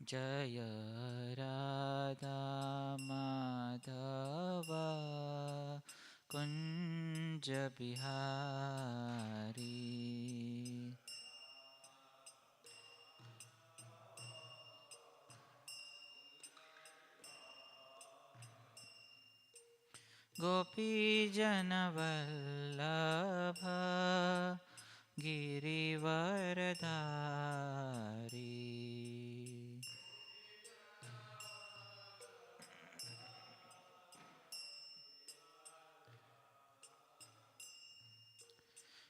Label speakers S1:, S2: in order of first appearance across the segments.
S1: जय राधा माधव कुञ्ज बिहारी। गोपीजनवल्लभ गिरिवरधारी।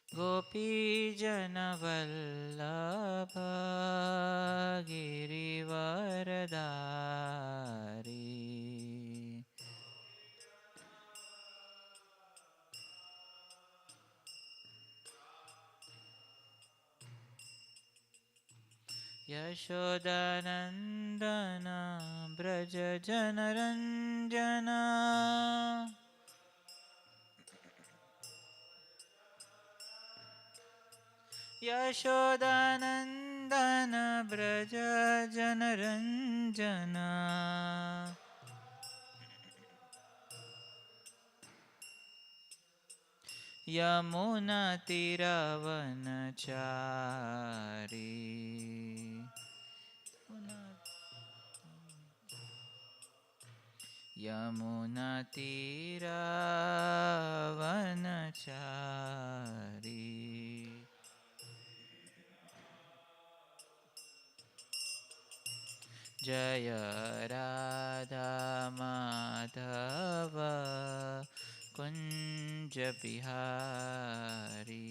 S1: गोपीजनवल्लभ गिरिवरधारी। यशोदानन्दन व्रज जनरञ्जन। यशोदानन्दन व्रज जनरञ्जन। यमुनातीरवनचारी। यमुनातीरवनचारी। जय राधा माधव कुञ्ज बिहारी।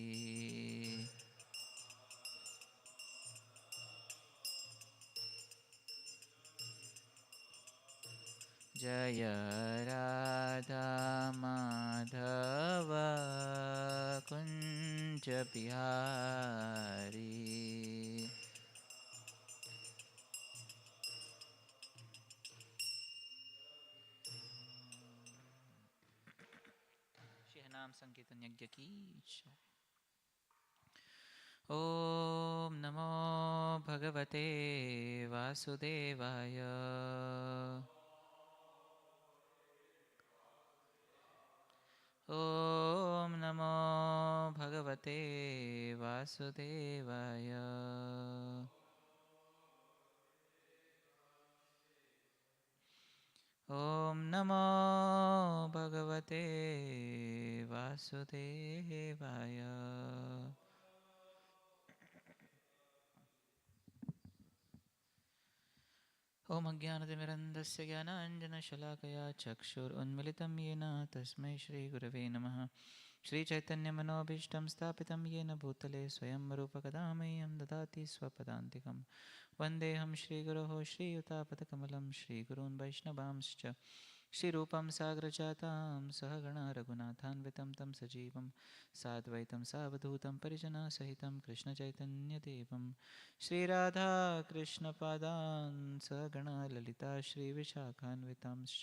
S1: जय राधा माधव कुञ्ज बिहारी। नाम संकीर्तन यज्ञ की जय। ओम नमो भगवते वासुदेवाय। ओम नमो भगवते वासुदेवाय। ओम नमो भगवते वासुदेवाय। ओम अज्ञानतिमिरन्धस्य ज्ञानाञ्जनशलाकया चक्षुरुन्मिलितं येन तस्मै श्रीगुरवे नमः। श्रीचैतन्यमनोभीष्टं स्थापितं येन भूतले स्वयं रूपकदा मह्यं ददाति स्वपदान्तिकं। वन्देऽहं श्रीगुरोः श्रीयुतापदकमलं श्रीगुरून् वैष्णवांश्च श्रीरूपं साग्रजातां सहगणा रघुनाथान्वितं तं सजीवं साद्वैतं सावधूतं परिजनसहितं कृष्णचैतन्यदेवं श्रीराधाकृष्णपादान् सहगणा ललिता श्रीविशाखान्वितांश्च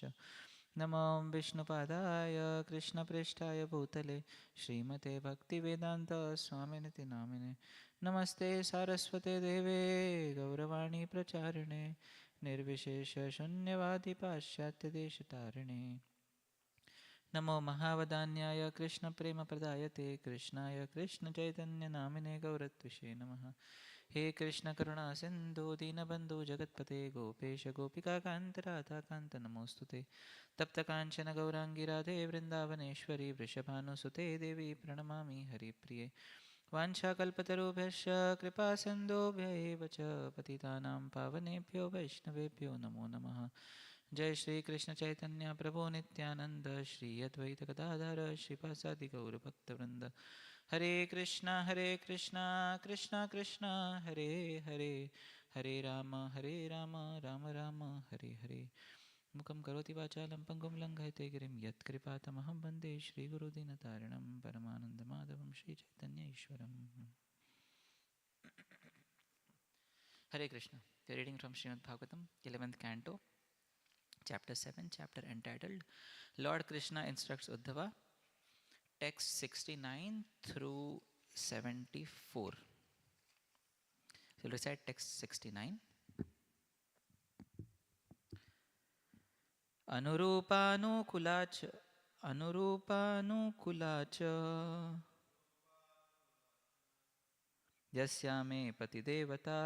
S1: नमो विष्णुपादाय कृष्णप्रेष्ठाय भूतले श्रीमते भक्तिवेदान्तस्वामिनिति नामिने। नमस्ते सारस्वते देवे गौरवाणी प्रचारिणे निर्विशेषशून्यवादी पाश्चात्यदेशतारिणे। नमो महावदान्याय कृष्णप्रेमप्रदायते कृष्णाय कृष्णचैतन्यनामिने गौरत्विषे नमः। हे कृष्ण करुणा सिन्धु दीनबन्धु जगत्पते गोपेश गोपिकाकान्त राधाकान्त नमोऽस्तुते। तप्तकाञ्चन गौराङ्गी राधे वृन्दावनेश्वरी वृषभानुसुते देवी प्रणमामि हरिप्रिये। वाञ्छाकल्पतरुभ्यश्च कृपासिन्धुभ्य एव च पतितानां पावनेभ्यो वैष्णवेभ्यो नमो नमः। जय श्री कृष्ण चैतन्य प्रभु नित्यानंद श्री अद्वैत गदाधर श्रीवासादि गौरभक्तवृंद। हरे कृष्णा कृष्णा कृष्णा हरे हरे, हरे राम राम राम हरे हरे। मुखं करोति वाचालं पङ्गुं लङ्घयते गिरिं यत्कृपातमहं वन्दे श्रीगुरुदीनतारिणं परमानन्दमाधवं Sri Chaitanya ईश्वरम्। Hare Krishna. We are reading from Srimad Bhagavatam, 11th canto, chapter 7, chapter entitled Lord Krishna instructs Uddhava, text 69 through 74. So we'll recite text 69. अनुरूपानुकूला च अनुरूपानुकूला च यस्या मे पतिदेवता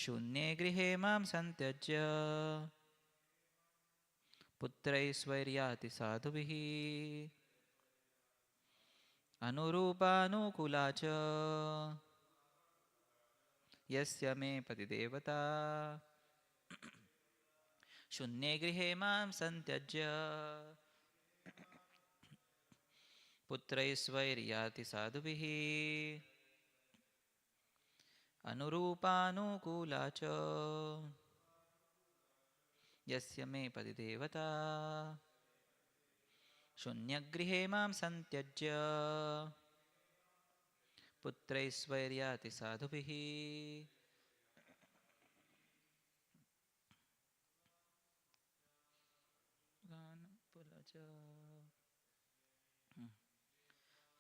S1: शून्ये गृहे मां संत्यज्य पुत्रैश्वर्याति साधुभिः अनुरूपानुकूला च यस्य मे पतिदेवता शून्ये गृहे मां संत्यज्य पुत्रैश्वर्याति साधुभिः अनुरूपानुकूला च यस्य मे पतिदेवता शून्यगृहे मां संत्यज्य पुत्रैश्वर्याति साधुभिः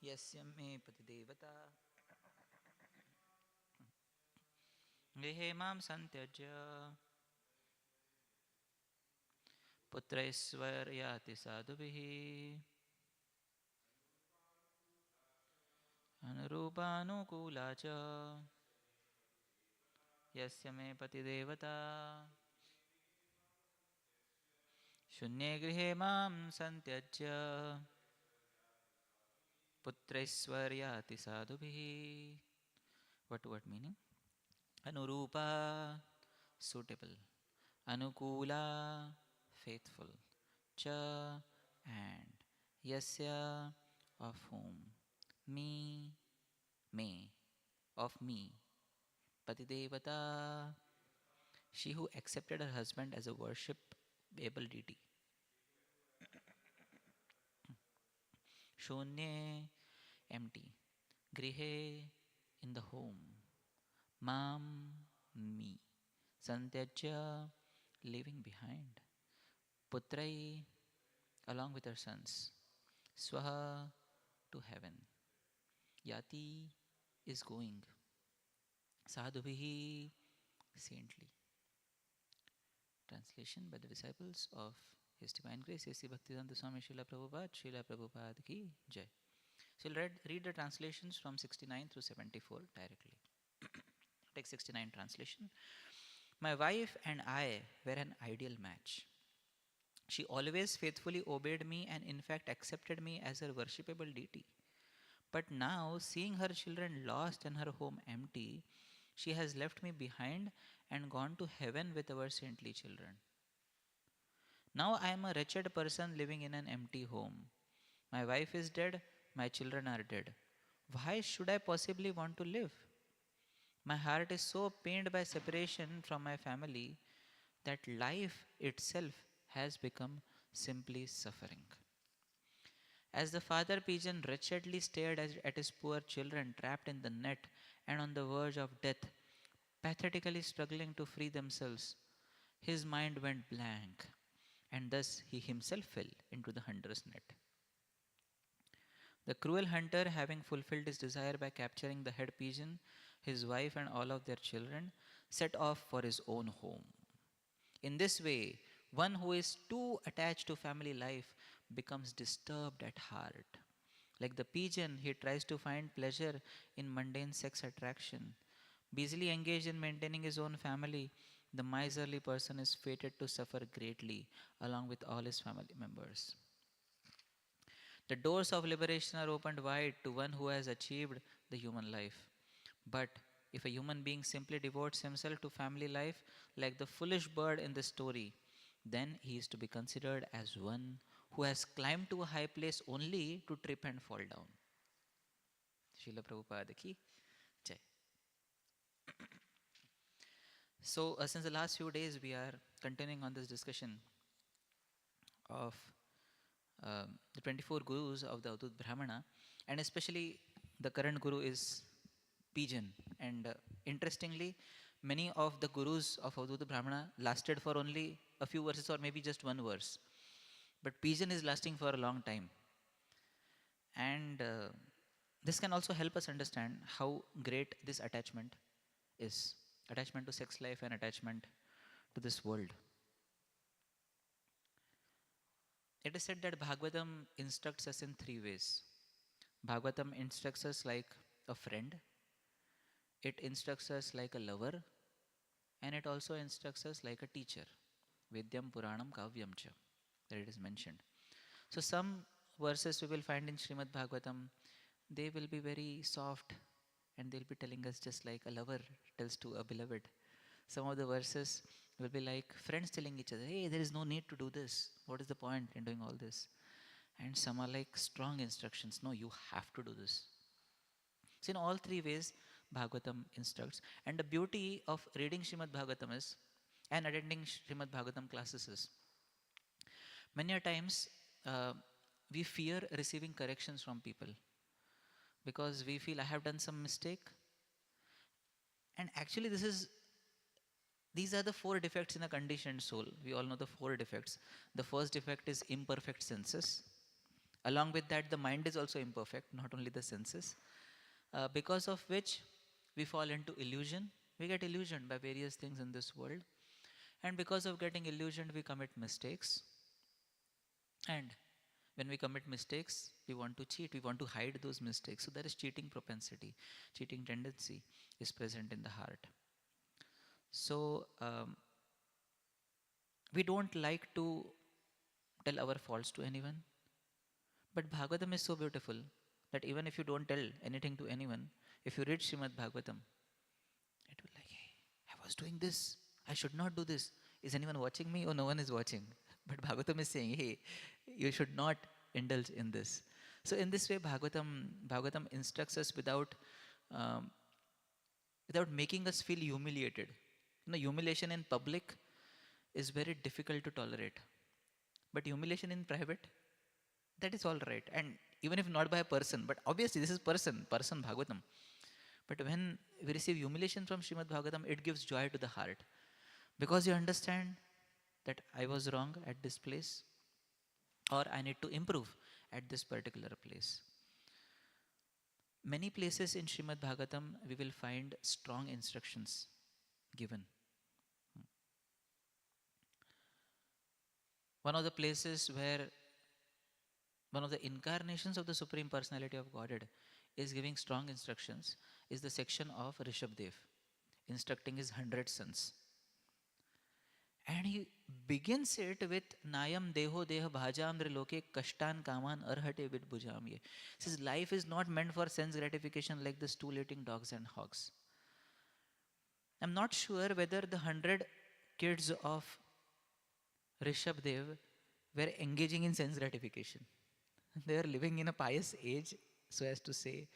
S1: यस्य मे पतिदेवता गृहे मां संत्यज्य पुत्रैश्वर्याति साधुभिः अनुरूपानुकूला च यस्य मे पतिदेवता शून्ये गृहे मां संत्यज्य पुत्रैश्वर्याति साधुभिः. What meaning? Anurupa, suitable. Anukula, faithful. Cha, and. Yasya, of whom. Me, may. Of me. Patidevata, she who accepted her husband as a worshipable deity. Shunye, empty. Grihe, in the home. Mam, me. Santyajya, leaving behind. Putrai, along with her sons. Swaha, to heaven. Yati, is going. Sadhubhihi, saintly. Translation by the disciples of His Divine Grace, A.C. Bhaktivedanta Swami Srila Prabhupada ki Jai. So we'll read the translations from 69 through 74 directly. Take 69 translation. My wife and I were an ideal match. She always faithfully obeyed me and in fact accepted me as her worshipable deity. But now, seeing her children lost and her home empty, she has left me behind and gone to heaven with our saintly children. Now I am a wretched person living in an empty home. My wife is dead, my children are dead. Why should I possibly want to live? My heart is so pained by separation from my family that life itself has become simply suffering. As the father pigeon wretchedly stared at his poor children trapped in the net and on the verge of death, pathetically struggling to free themselves, his mind went blank, and thus he himself fell into the hunter's net. The cruel hunter, having fulfilled his desire by capturing the head pigeon, his wife and all of their children, set off for his own home. In this way, one who is too attached to family life becomes disturbed at heart. Like the pigeon, he tries to find pleasure in mundane sex attraction. Busily engaged in maintaining his own family, the miserly person is fated to suffer greatly along with all his family members. The doors of liberation are opened wide to one who has achieved the human life. But if a human being simply devotes himself to family life like the foolish bird in the story, then he is to be considered as one who has climbed to a high place only to trip and fall down. Srila Prabhupada ki Jai. So, since the last few days, we are continuing on this discussion of the 24 gurus of the Avadut Brahmana, and especially the current guru is pigeon. And interestingly, many of the gurus of Avadut Brahmana lasted for only a few verses or maybe just one verse. But pigeon is lasting for a long time. And this can also help us understand how great this attachment is. Attachment to sex life and attachment to this world. It is said that Bhagavatam instructs us in three ways. Bhagavatam instructs us like a friend, it instructs us like a lover, and it also instructs us like a teacher. Vidyam Puranam Kavyam Cha, that it is mentioned. So some verses we will find in Srimad Bhagavatam, they will be very soft and they'll be telling us just like a lover tells to a beloved. Some of the verses will be like friends telling each other, hey, there is no need to do this. What is the point in doing all this? And some are like strong instructions. No, you have to do this. So in all three ways, Bhagavatam instructs. And the beauty of reading Srimad Bhagavatam is, and attending Srimad Bhagavatam classes is, many a times uh, we fear receiving corrections from people because we feel I have done some mistake. And actually, these are the four defects in a conditioned soul. We all know the four defects. The first defect is imperfect senses. Along with that, the mind is also imperfect, not only the senses, because of which we fall into illusion. We get illusioned by various things in this world. And because of getting illusioned, we commit mistakes. And when we commit mistakes, we want to cheat, we want to hide those mistakes. So there is cheating propensity, cheating tendency is present in the heart. So we don't like to tell our faults to anyone. But Bhagavatam is so beautiful that even if you don't tell anything to anyone, if you read Srimad Bhagavatam, it will like, hey, I was doing this. I should not do this. Is anyone watching me? Oh, no one is watching. But Bhagavatam is saying, hey, you should not indulge in this. So in this way, Bhagavatam instructs us um, without making us feel humiliated. Humiliation in public is very difficult to tolerate. But humiliation in private, that is all right. And even if not by a person, but obviously this is person Bhagavatam. But when we receive humiliation from Srimad Bhagavatam, it gives joy to the heart. Because you understand that I was wrong at this place, or I need to improve at this particular place. Many places in Srimad Bhagavatam, we will find strong instructions given. One of the places where one of the incarnations of the Supreme Personality of Godhead is giving strong instructions is the section of Rishabdev, instructing his 100 sons. And he begins it with Nayam Deho Deha Bhajam Loke Kashtan Kaman Arhate Vid Bhujam Ye. Says life is not meant for sense gratification like the stool-eating dogs and hogs. I'm not sure whether the 100 kids of Rishabdev were engaging in sense gratification. They are living in a pious age, so as to say,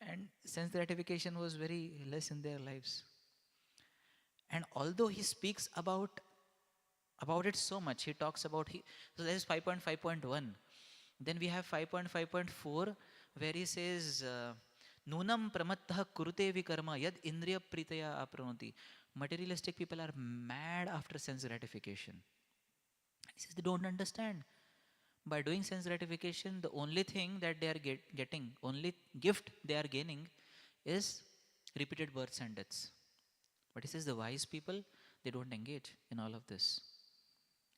S1: and sense gratification was very less in their lives. And although he speaks about it so much, he talks about so that is 5.5.1. Then we have 5.5.4 where he says Nunam pramattah kurute vikarma yad indriya pritaya apranoti. Materialistic people are mad after sense gratification. He says they don't understand. By doing sense gratification, the only thing that they are getting, only gift they are gaining is repeated births and deaths. But he says the wise people, they don't engage in all of this.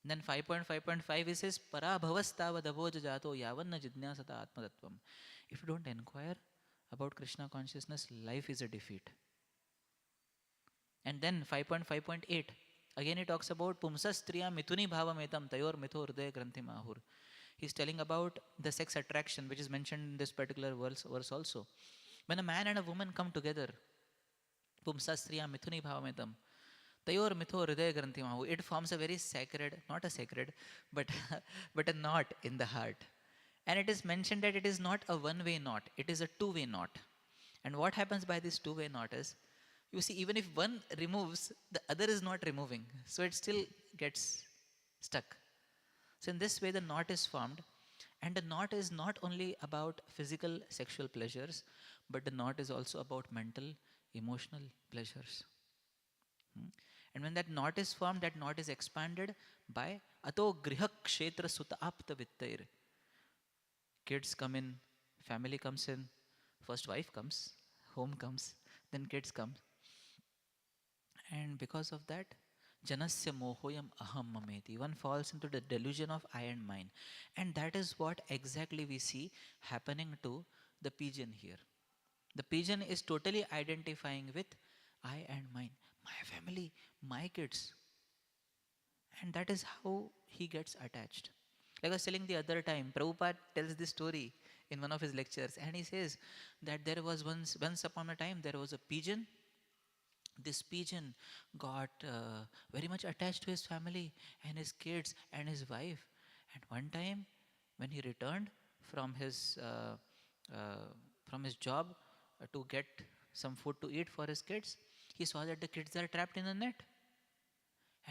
S1: And then 5.5.5 he says, Para bhavastava dabhoja jato yavanna jidnyasata atmatattvam. If you don't inquire about Krishna consciousness, life is a defeat. And then 5.5.8, again he talks about Pumsastriya mithuni bhavametam tayor mitho hridaya granthi mahur. He's telling about the sex attraction, which is mentioned in this particular verse also. When a man and a woman come together, Pumsastriya mithuni bhavametam, tayor mitho hridaya granthi mahu. It forms a very sacred, not a sacred, but, but a knot in the heart. And it is mentioned that it is not a one-way knot, it is a two-way knot. And what happens by this two-way knot is, you see, even if one removes, the other is not removing. So it still gets stuck. So in this way, the knot is formed. And the knot is not only about physical sexual pleasures, but the knot is also about mental, emotional pleasures. And when that knot is formed, that knot is expanded by Ato Griha Kshetra Suta Apta Vittair. Kids come in, family comes in, first wife comes, home comes, then kids come. And because of that, Janasya mohoyam aham mameti. One falls into the delusion of I and mine. And that is what exactly we see happening to the pigeon here. The pigeon is totally identifying with I and mine, my family, my kids. And that is how he gets attached. Like I was telling the other time, Prabhupada tells this story in one of his lectures, and he says that there was once upon a time, there was a pigeon. This pigeon got very much attached to his family and his kids and his wife. And one time, when he returned from his uh, uh, from his job to get some food to eat for his kids, he saw that the kids are trapped in a net.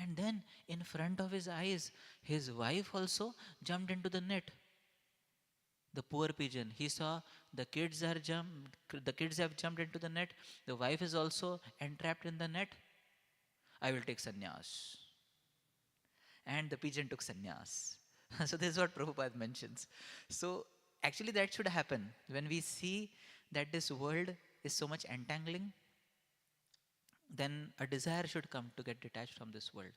S1: And then, in front of his eyes, his wife also jumped into the net. The poor pigeon. He saw the kids have jumped into the net. The wife is also entrapped in the net. I will take sannyas. And the pigeon took sannyas. So this is what Prabhupada mentions. So actually that should happen when we see that this world is so much entangling. Then a desire should come to get detached from this world.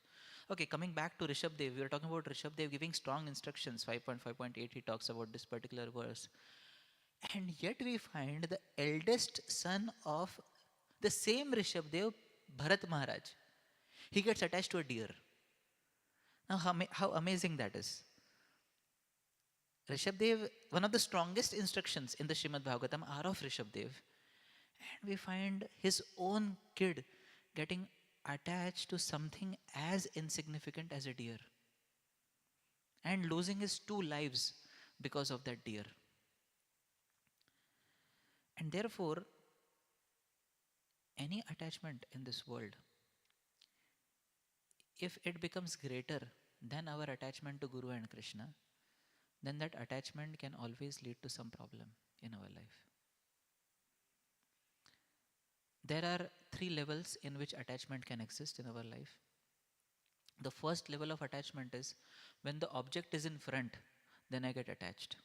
S1: Okay, coming back to Rishabdev, we were talking about Rishabdev giving strong instructions. 5.5.8, he talks about this particular verse. And yet we find the eldest son of the same Rishabdev, Bharat Maharaj. He gets attached to a deer. Now, how amazing that is. Rishabdev, one of the strongest instructions in the Srimad Bhagavatam are of Rishabdev. And we find his own kid getting attached to something as insignificant as a deer and losing his two lives because of that deer. And therefore, any attachment in this world, if it becomes greater than our attachment to Guru and Krishna, then that attachment can always lead to some problem in our life. There are three levels in which attachment can exist in our life. The first level of attachment is when the object is in front, then I get attached.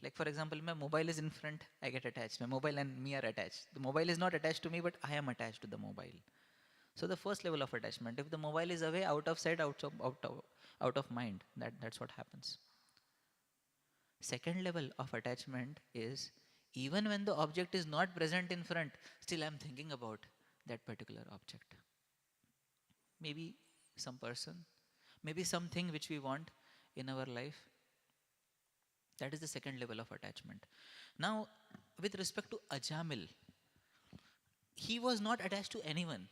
S1: Like for example, my mobile is in front, I get attached. My mobile and me are attached. The mobile is not attached to me, but I am attached to the mobile. So the first level of attachment, if the mobile is away, out of sight, out of mind, that's what happens. Second level of attachment is even when the object is not present in front, still I'm thinking about that particular object. Maybe some person, maybe something which we want in our life. That is the second level of attachment. Now, with respect to Ajamil, he was not attached to anyone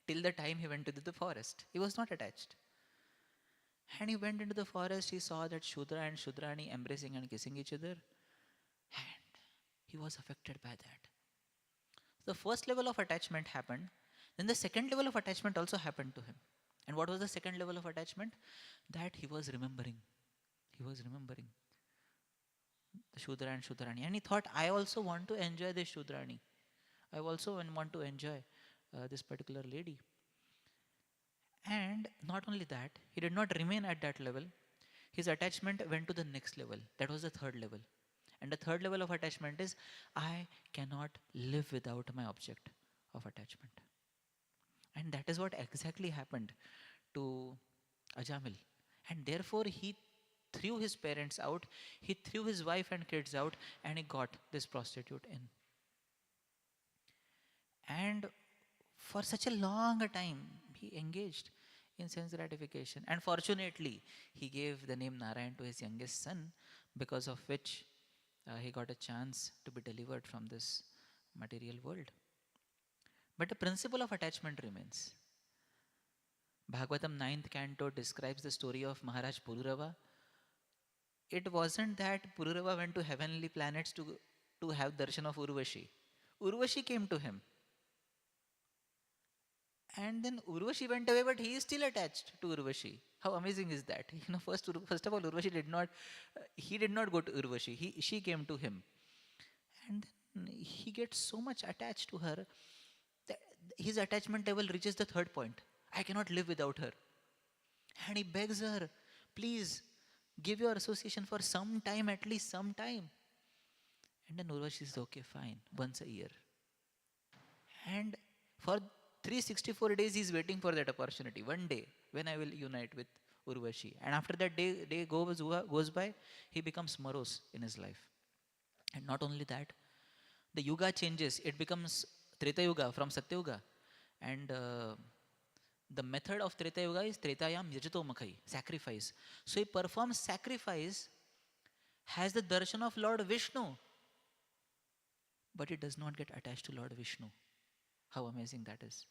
S1: till the time he went to the forest. He was not attached. And he went into the forest, he saw that Shudra and Shudrani embracing and kissing each other, and he was affected by that. The first level of attachment happened, then the second level of attachment also happened to him. And what was the second level of attachment? That he was remembering. He was remembering the Shudra and Shudrani. And he thought, I also want to enjoy this Shudrani. I also want to enjoy this particular lady. And not only that, he did not remain at that level. His attachment went to the next level. That was the third level. And the third level of attachment is, I cannot live without my object of attachment. And that is what exactly happened to Ajamil. And therefore, he threw his parents out, he threw his wife and kids out, and he got this prostitute in. And for such a long time, he engaged in sense gratification. And fortunately, he gave the name Narayan to his youngest son, because of which he got a chance to be delivered from this material world. But the principle of attachment remains. Bhagavatam 9th canto describes the story of Maharaj Pururava. It wasn't that Pururava went to heavenly planets to have darshan of Urvashi. Urvashi came to him. And then Urvashi went away, but he is still attached to Urvashi. How amazing is that? First of all, Urvashi he did not go to Urvashi. She came to him. And then he gets so much attached to her that his attachment level reaches the third point. I cannot live without her. And he begs her, please give your association for some time, at least some time. And then Urvashi says, okay, fine, once a year. And for 364 days he's waiting for that opportunity. One day, when I will unite with Urvashi. And after that day goes by, he becomes morose in his life. And not only that, the yuga changes. It becomes Treta Yuga from Satya Yuga. And the method of Treta Yuga is Tretayam Yajato Makai, sacrifice. So he performs sacrifice, has the darshan of Lord Vishnu, but he does not get attached to Lord Vishnu. How amazing that is.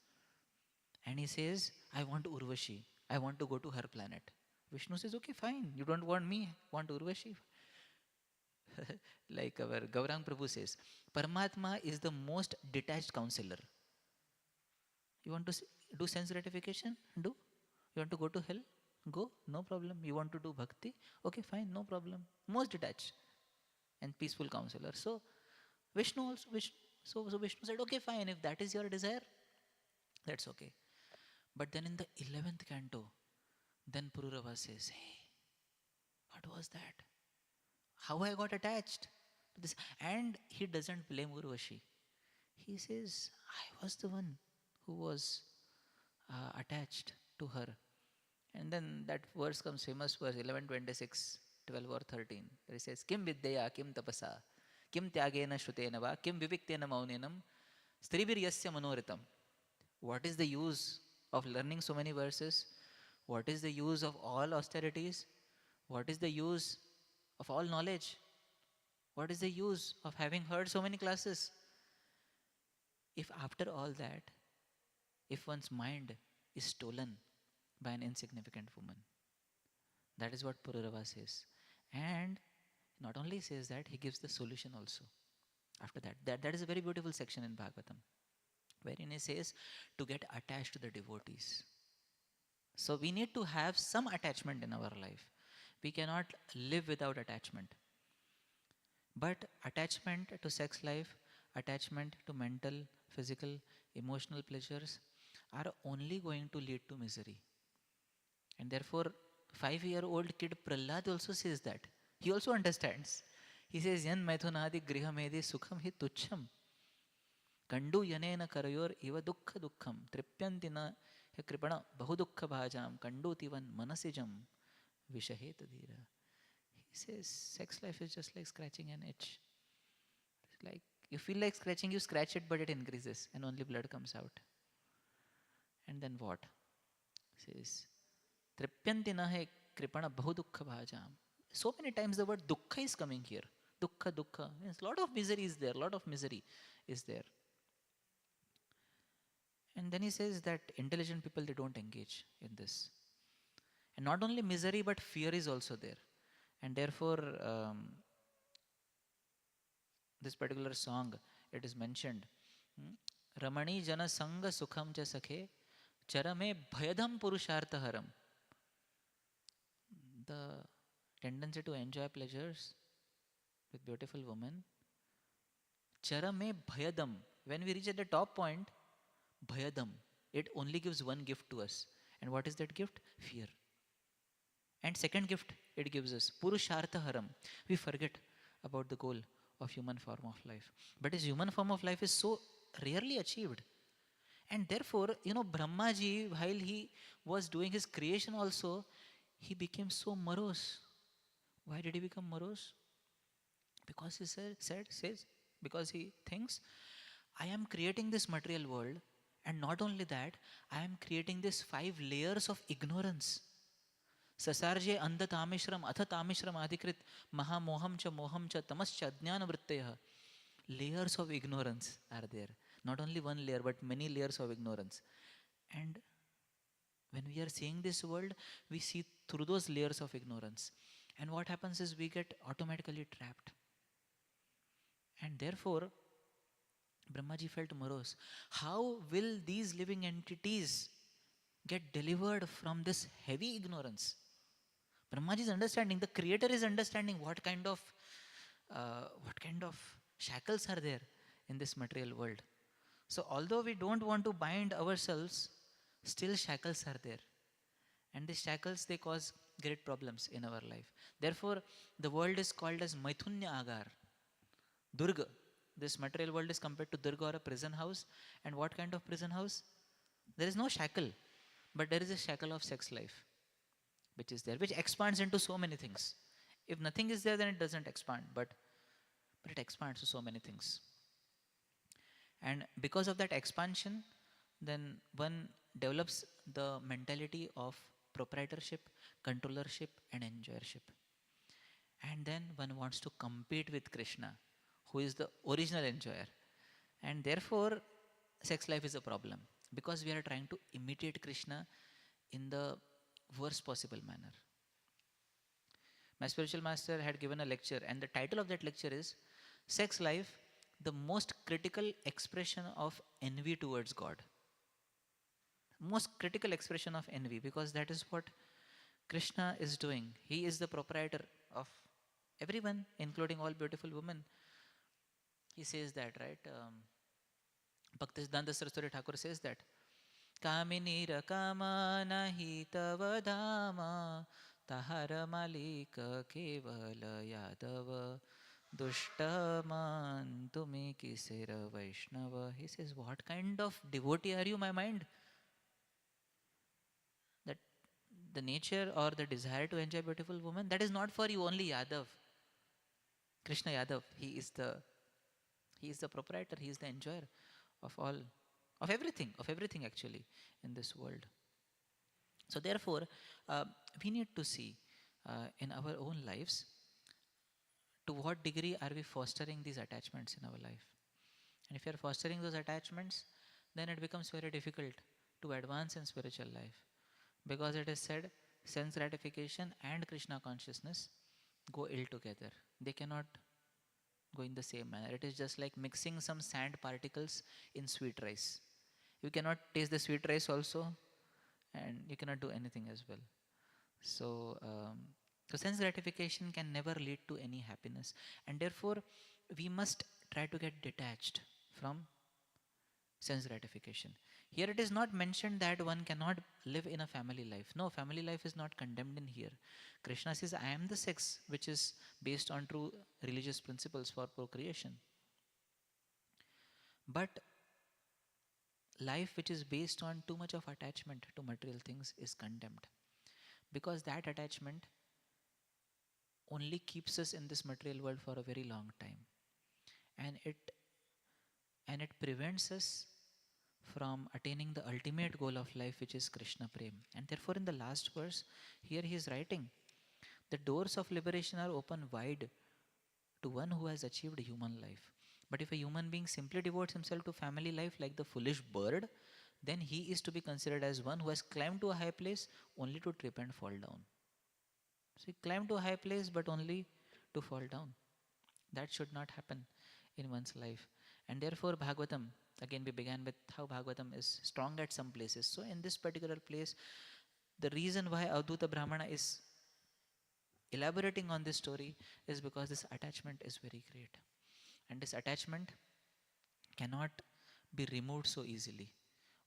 S1: And he says, I want Urvashi. I want to go to her planet. Vishnu says, okay, fine. You don't want me, want Urvashi. Like our Gaurang Prabhu says, Paramatma is the most detached counselor. You want to do sense gratification? Do. You want to go to hell? Go, no problem. You want to do bhakti? Okay, fine, no problem. Most detached and peaceful counselor. So Vishnu also, so Vishnu said, okay, fine, if that is your desire, that's okay. But then in the 11th canto, then Pururava says, hey, what was that? How I got attached to this? And he doesn't blame Urvashi. He says, I was the one who was attached to her. And then that verse comes, famous verse 11:26, 12 or 13. There it says, Kim vidyaya, kim tapasa, kim tyagena shrutena va, kim viviktena maunenam, striviryasya manoritam. What is the use of learning so many verses? What is the use of all austerities? What is the use of all knowledge? What is the use of having heard so many classes? If after all that, if one's mind is stolen by an insignificant woman. That is what Pururava says. And not only says that, he gives the solution also. After that is a very beautiful section in Bhagavatam, wherein he says to get attached to the devotees. So we need to have some attachment in our life. We cannot live without attachment. But attachment to sex life, attachment to mental, physical, emotional pleasures are only going to lead to misery. And therefore, 5-year-old kid Prahlad also says that. He also understands. He says, Yan maithunadi grihamedi sukham hi tuchham. Kandu yanena karayor iva dukkha dukkham. Tripyantina kripana bahudukha bhajam. Kandu tivan manasijam vishaheta dhira. He says, sex life is just like scratching an itch. It's like, you feel like scratching, you scratch it, but it increases and only blood comes out. And then what? He says, Tripyantina hai kripana bahudukha bhajam. So many times the word dukkha is coming here. Dukkha, dukkha. Means a lot of misery is there. Lot of misery is there. And then he says that intelligent people, they don't engage in this. And not only misery, but fear is also there. And therefore, this particular song, it is mentioned. Ramani jana sanga sukham cha sakhe charame bhayadam purusharthaharam. The tendency to enjoy pleasures with beautiful women. Charame bhayadam. When we reach at the top point, bhayadam, it only gives one gift to us. And what is that gift? Fear. And second gift it gives us, purusharthaharam. We forget about the goal of human form of life. But his human form of life is so rarely achieved. And therefore, Brahmaji, while he was doing his creation also, he became so morose. Why did he become morose? Because he says, because he thinks, I am creating this material world, and not only that, I am creating this 5 layers of ignorance. Sasarje andha tamishram atha tamishram adhikrit mahamoham cha moham cha tamascha ajnana vrittaya. Layers of ignorance are there. Not only one layer, but many layers of ignorance. And when we are seeing this world, we see through those layers of ignorance. And what happens is we get automatically trapped. And therefore, Brahmaji felt morose. How will these living entities get delivered from this heavy ignorance? Brahmaji is understanding, the creator is understanding what kind of shackles are there in this material world. So although we don't want to bind ourselves, still shackles are there. And these shackles, they cause great problems in our life. Therefore, the world is called as Maithunya Agar. Durga. This material world is compared to Durga, or a prison house. And what kind of prison house? There is no shackle, but there is a shackle of sex life, which is there, which expands into so many things. If nothing is there, then it doesn't expand, but it expands to so many things. And because of that expansion, then one develops the mentality of proprietorship, controllership, and enjoyership. And then one wants to compete with Krishna, who is the original enjoyer. And therefore, sex life is a problem because we are trying to imitate Krishna in the worst possible manner. My spiritual master had given a lecture, and the title of that lecture is Sex Life, the Most Critical Expression of Envy Towards God. Most critical expression of envy, because that is what Krishna is doing. He is the proprietor of everyone, including all beautiful women. He says that, right? Bhaktisiddhanta Saraswati Thakur says that. Kamini rakama nahi tava dhama tahara malika kevala yadava dushtaman tumi kisera vaishnava. He says, what kind of devotee are you, my mind? That the nature or the desire to enjoy beautiful woman, that is not for you, only Yadav. Krishna Yadav, he is the proprietor, he is the enjoyer of all, of everything actually in this world. So therefore, we need to see in our own lives to what degree are we fostering these attachments in our life. And if you are fostering those attachments, then it becomes very difficult to advance in spiritual life. Because it is said, sense gratification and Krishna consciousness go ill together. They cannot go in the same manner. It is just like mixing some sand particles in sweet rice. You cannot taste the sweet rice also, and you cannot do anything as well. So, sense gratification can never lead to any happiness, and therefore we must try to get detached from sense gratification. Here it is not mentioned that one cannot live in a family life. No, family life is not condemned in here. Krishna says, I am the sex which is based on true religious principles for procreation. But life which is based on too much of attachment to material things is condemned. Because that attachment only keeps us in this material world for a very long time. And it prevents us from attaining the ultimate goal of life, which is Krishna Prem. And therefore, in the last verse, here he is writing, the doors of liberation are open wide to one who has achieved human life. But if a human being simply devotes himself to family life like the foolish bird, then he is to be considered as one who has climbed to a high place only to trip and fall down. So he climbed to a high place but only to fall down. That should not happen in one's life. And therefore, Bhagavatam, again we began with how Bhagavatam is strong at some places. So in this particular place, the reason why Avadhuta Brahmana is elaborating on this story is because this attachment is very great. And this attachment cannot be removed so easily.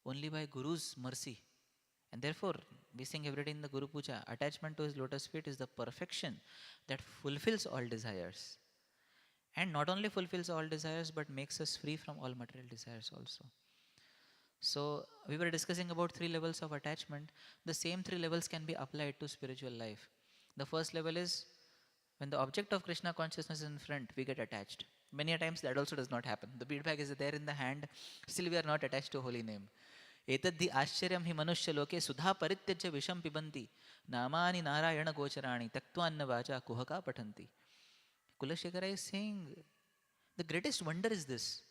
S1: Only by Guru's mercy. And therefore, we sing every day in the Guru Puja, attachment to his lotus feet is the perfection that fulfills all desires. And not only fulfills all desires, but makes us free from all material desires also. So, we were discussing about 3 levels of attachment. The same 3 levels can be applied to spiritual life. The first level is, when the object of Krishna consciousness is in front, we get attached. Many a times that also does not happen. The bead bag is there in the hand, still we are not attached to holy name. Etadhi आश्चर्यं हि मनुष्य लोके सुधा परित्यज्य विषं पिबन्ति नामानि नारायण गोचराणि तक्त्वान्न वाचा कुहका पठन्ति. Kulashekara is saying, the greatest wonder is this.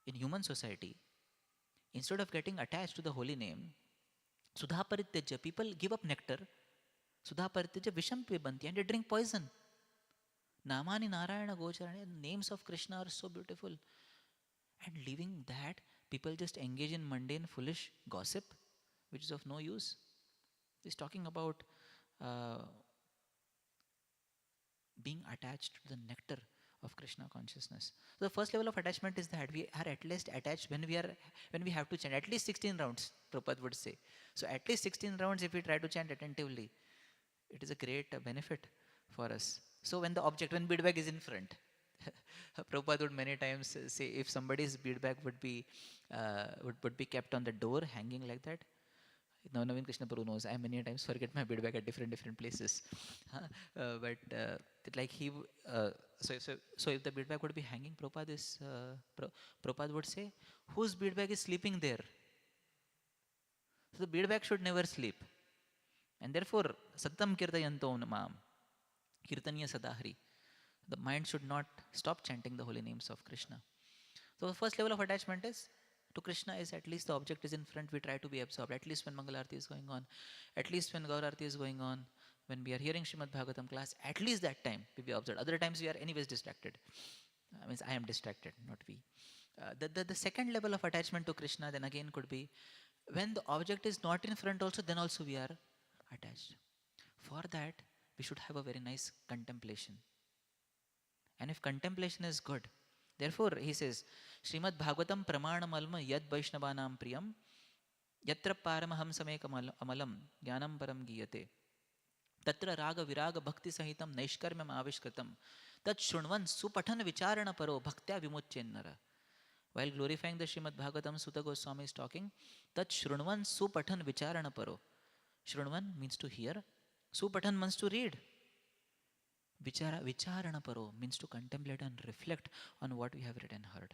S1: In human society, instead of getting attached to the holy name, Sudha Parityajya, people give up nectar, Sudha Parityajya Visham Pibanti, and they drink poison. Namani Narayana Gocharani, the names of Krishna are so beautiful. And leaving that, people just engage in mundane, foolish gossip, which is of no use. He's talking about being attached to the nectar of Krishna consciousness. So the first level of attachment is that we are at least attached when we have to chant at least 16 rounds, Prabhupada would say. So at least 16 rounds if we try to chant attentively, it is a great benefit for us. So when the object, when beadbag is in front, Prabhupada would many times say if somebody's bead bag would be kept on the door hanging like that. Now Naveen Krishna Prabhu knows I many times forget my bead bag at different places. Huh? But like so if the bead bag would be hanging, Prabhupada would say, whose bead bag is sleeping there? So the bead bag should never sleep. And therefore, Satam Kirtayanto Mam, Kirtaniya Sadahri. The mind should not stop chanting the holy names of Krishna. So the first level of attachment is to Krishna is at least the object is in front, we try to be absorbed. At least when Mangalarti is going on, at least when Gaurarti is going on, when we are hearing Srimad Bhagavatam class, at least that time we be observed. Other times we are anyways distracted. Means I am distracted, not we. The second level of attachment to Krishna then again could be when the object is not in front also, then also we are attached. For that, we should have a very nice contemplation. And if contemplation is good, therefore he says, Srimad Bhagavatam Pramanamalma Yad Vaishnavanam Priyam Yatra Paramaham Samekam Amalam Jnanam Param Giyate Tatra Raga Viraga Bhakti Sahitam Naishkarmyam Avishkatam Tat Shrunvan Supathan Vicharana Paro Bhaktya Vimuchennara. While glorifying the Srimad Bhagavatam, Sutta Goswami is talking, Tat Shrunvan Supathan Vicharana Paro. Shrunvan means to hear, Supathan means to read. Vicharana Paro means to contemplate and reflect on what we have read and heard.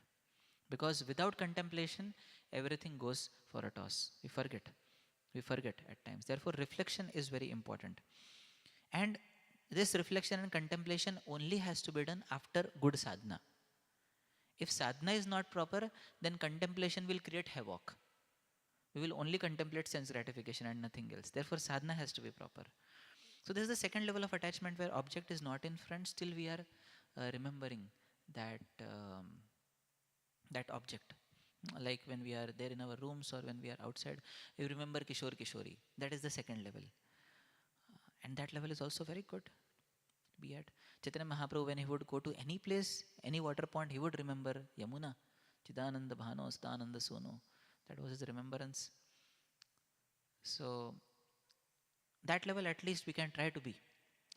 S1: Because without contemplation, everything goes for a toss. We forget. We forget at times. Therefore, reflection is very important. And this reflection and contemplation only has to be done after good sadhana. If sadhana is not proper, then contemplation will create havoc. We will only contemplate sense gratification and nothing else. Therefore, sadhana has to be proper. So this is the second level of attachment where object is not in front, still we are remembering that that object. Like when we are there in our rooms or when we are outside, you remember Kishore Kishori. That is the second level. And that level is also very good. Be at Chaitanya Mahaprabhu, when he would go to any place, any water pond, he would remember Yamuna, Chidananda Bhano, Stananda Sonu. That was his remembrance. So that level at least we can try to be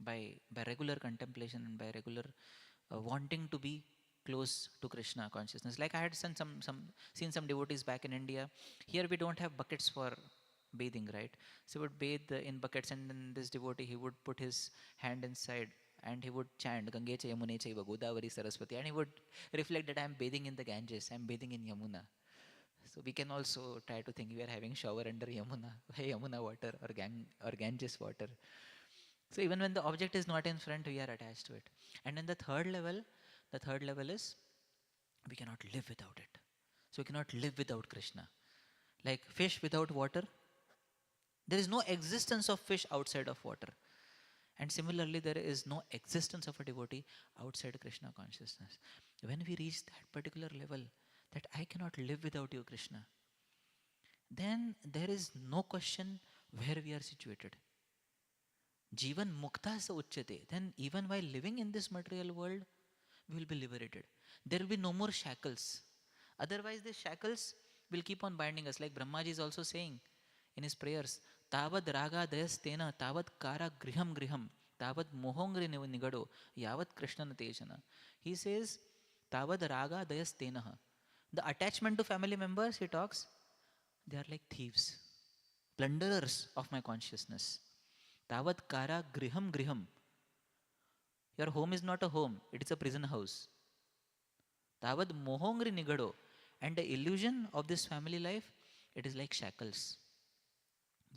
S1: by regular contemplation and by regular wanting to be close to Krishna consciousness. Like I had seen some devotees back in India. Here we don't have buckets for bathing, right? So he would bathe in buckets, and then this devotee, he would put his hand inside and he would chant Gange cha Yamune chaiva Godavari Saraswati, and he would reflect that I am bathing in the Ganges, I am bathing in Yamuna. So we can also try to think we are having shower under Yamuna, Yamuna water or Ganges water. So even when the object is not in front, we are attached to it. And then the third level is we cannot live without it. So we cannot live without Krishna. Like fish without water, there is no existence of fish outside of water. And similarly, there is no existence of a devotee outside Krishna consciousness. When we reach that particular level, that I cannot live without you, Krishna, then there is no question where we are situated. Jivan mukta sa uchyate. Then even while living in this material world, we will be liberated. There will be no more shackles. Otherwise, the shackles will keep on binding us. Like Brahmaji is also saying in his prayers, Tavad raga dayas tena, tavad kara griham griham, tavad mohongri nigado, yavat Krishna natejana. He says, Tavad raga dayas tena. The attachment to family members, he talks, they are like thieves, plunderers of my consciousness. Tavad kara griham griham. Your home is not a home, it is a prison house. Tavad mohongri nigado. And the illusion of this family life, it is like shackles.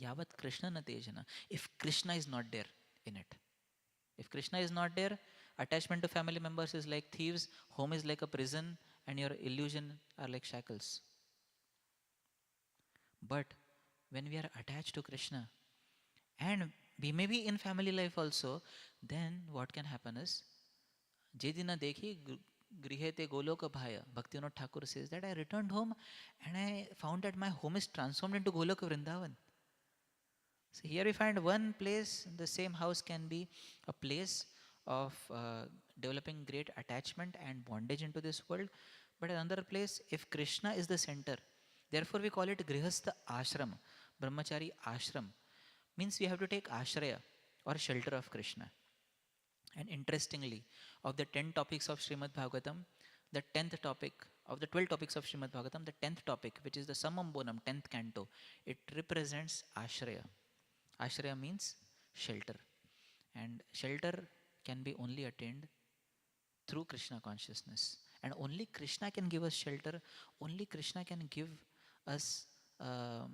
S1: Yavat Krishna natejana. If Krishna is not there in it. If Krishna is not there, attachment to family members is like thieves, home is like a prison, and your illusion are like shackles. But when we are attached to Krishna, and we may be in family life also, then what can happen is, Jedina dekhi grihete goloka bhaya. Bhaktivinoda Thakur says that I returned home and I found that my home is transformed into Goloka Vrindavan. So here we find one place, the same house can be a place of developing great attachment and bondage into this world. But another place, if Krishna is the center, therefore we call it Grihastha Ashram, Brahmachari Ashram. Means we have to take ashraya or shelter of Krishna. And interestingly, of the 10 topics of Srimad Bhagavatam, the 10th topic of the 12 topics of Srimad Bhagavatam, the 10th topic, which is the Summum Bonum, 10th canto, it represents Ashraya. Ashraya means shelter. And shelter can be only attained through Krishna consciousness. And only Krishna can give us shelter, only Krishna can give us um,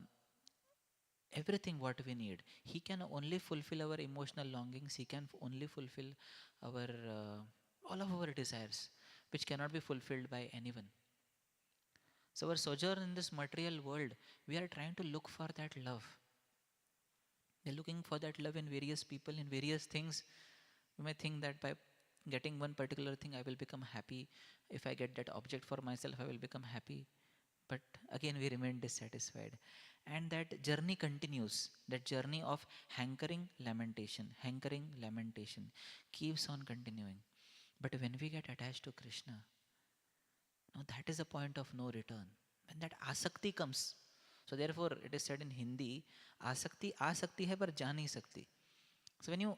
S1: everything what we need. He can only fulfill our emotional longings, He can only fulfill our all of our desires, which cannot be fulfilled by anyone. So, our sojourn in this material world, we are trying to look for that love. We are looking for that love in various people, in various things. You may think that by getting one particular thing, I will become happy. If I get that object for myself, I will become happy. But again, we remain dissatisfied. And that journey continues. That journey of hankering, lamentation keeps on continuing. But when we get attached to Krishna, now that is a point of no return. When that asakti comes, so therefore it is said in Hindi, asakti asakti hai par ja nahi sakti. So when you,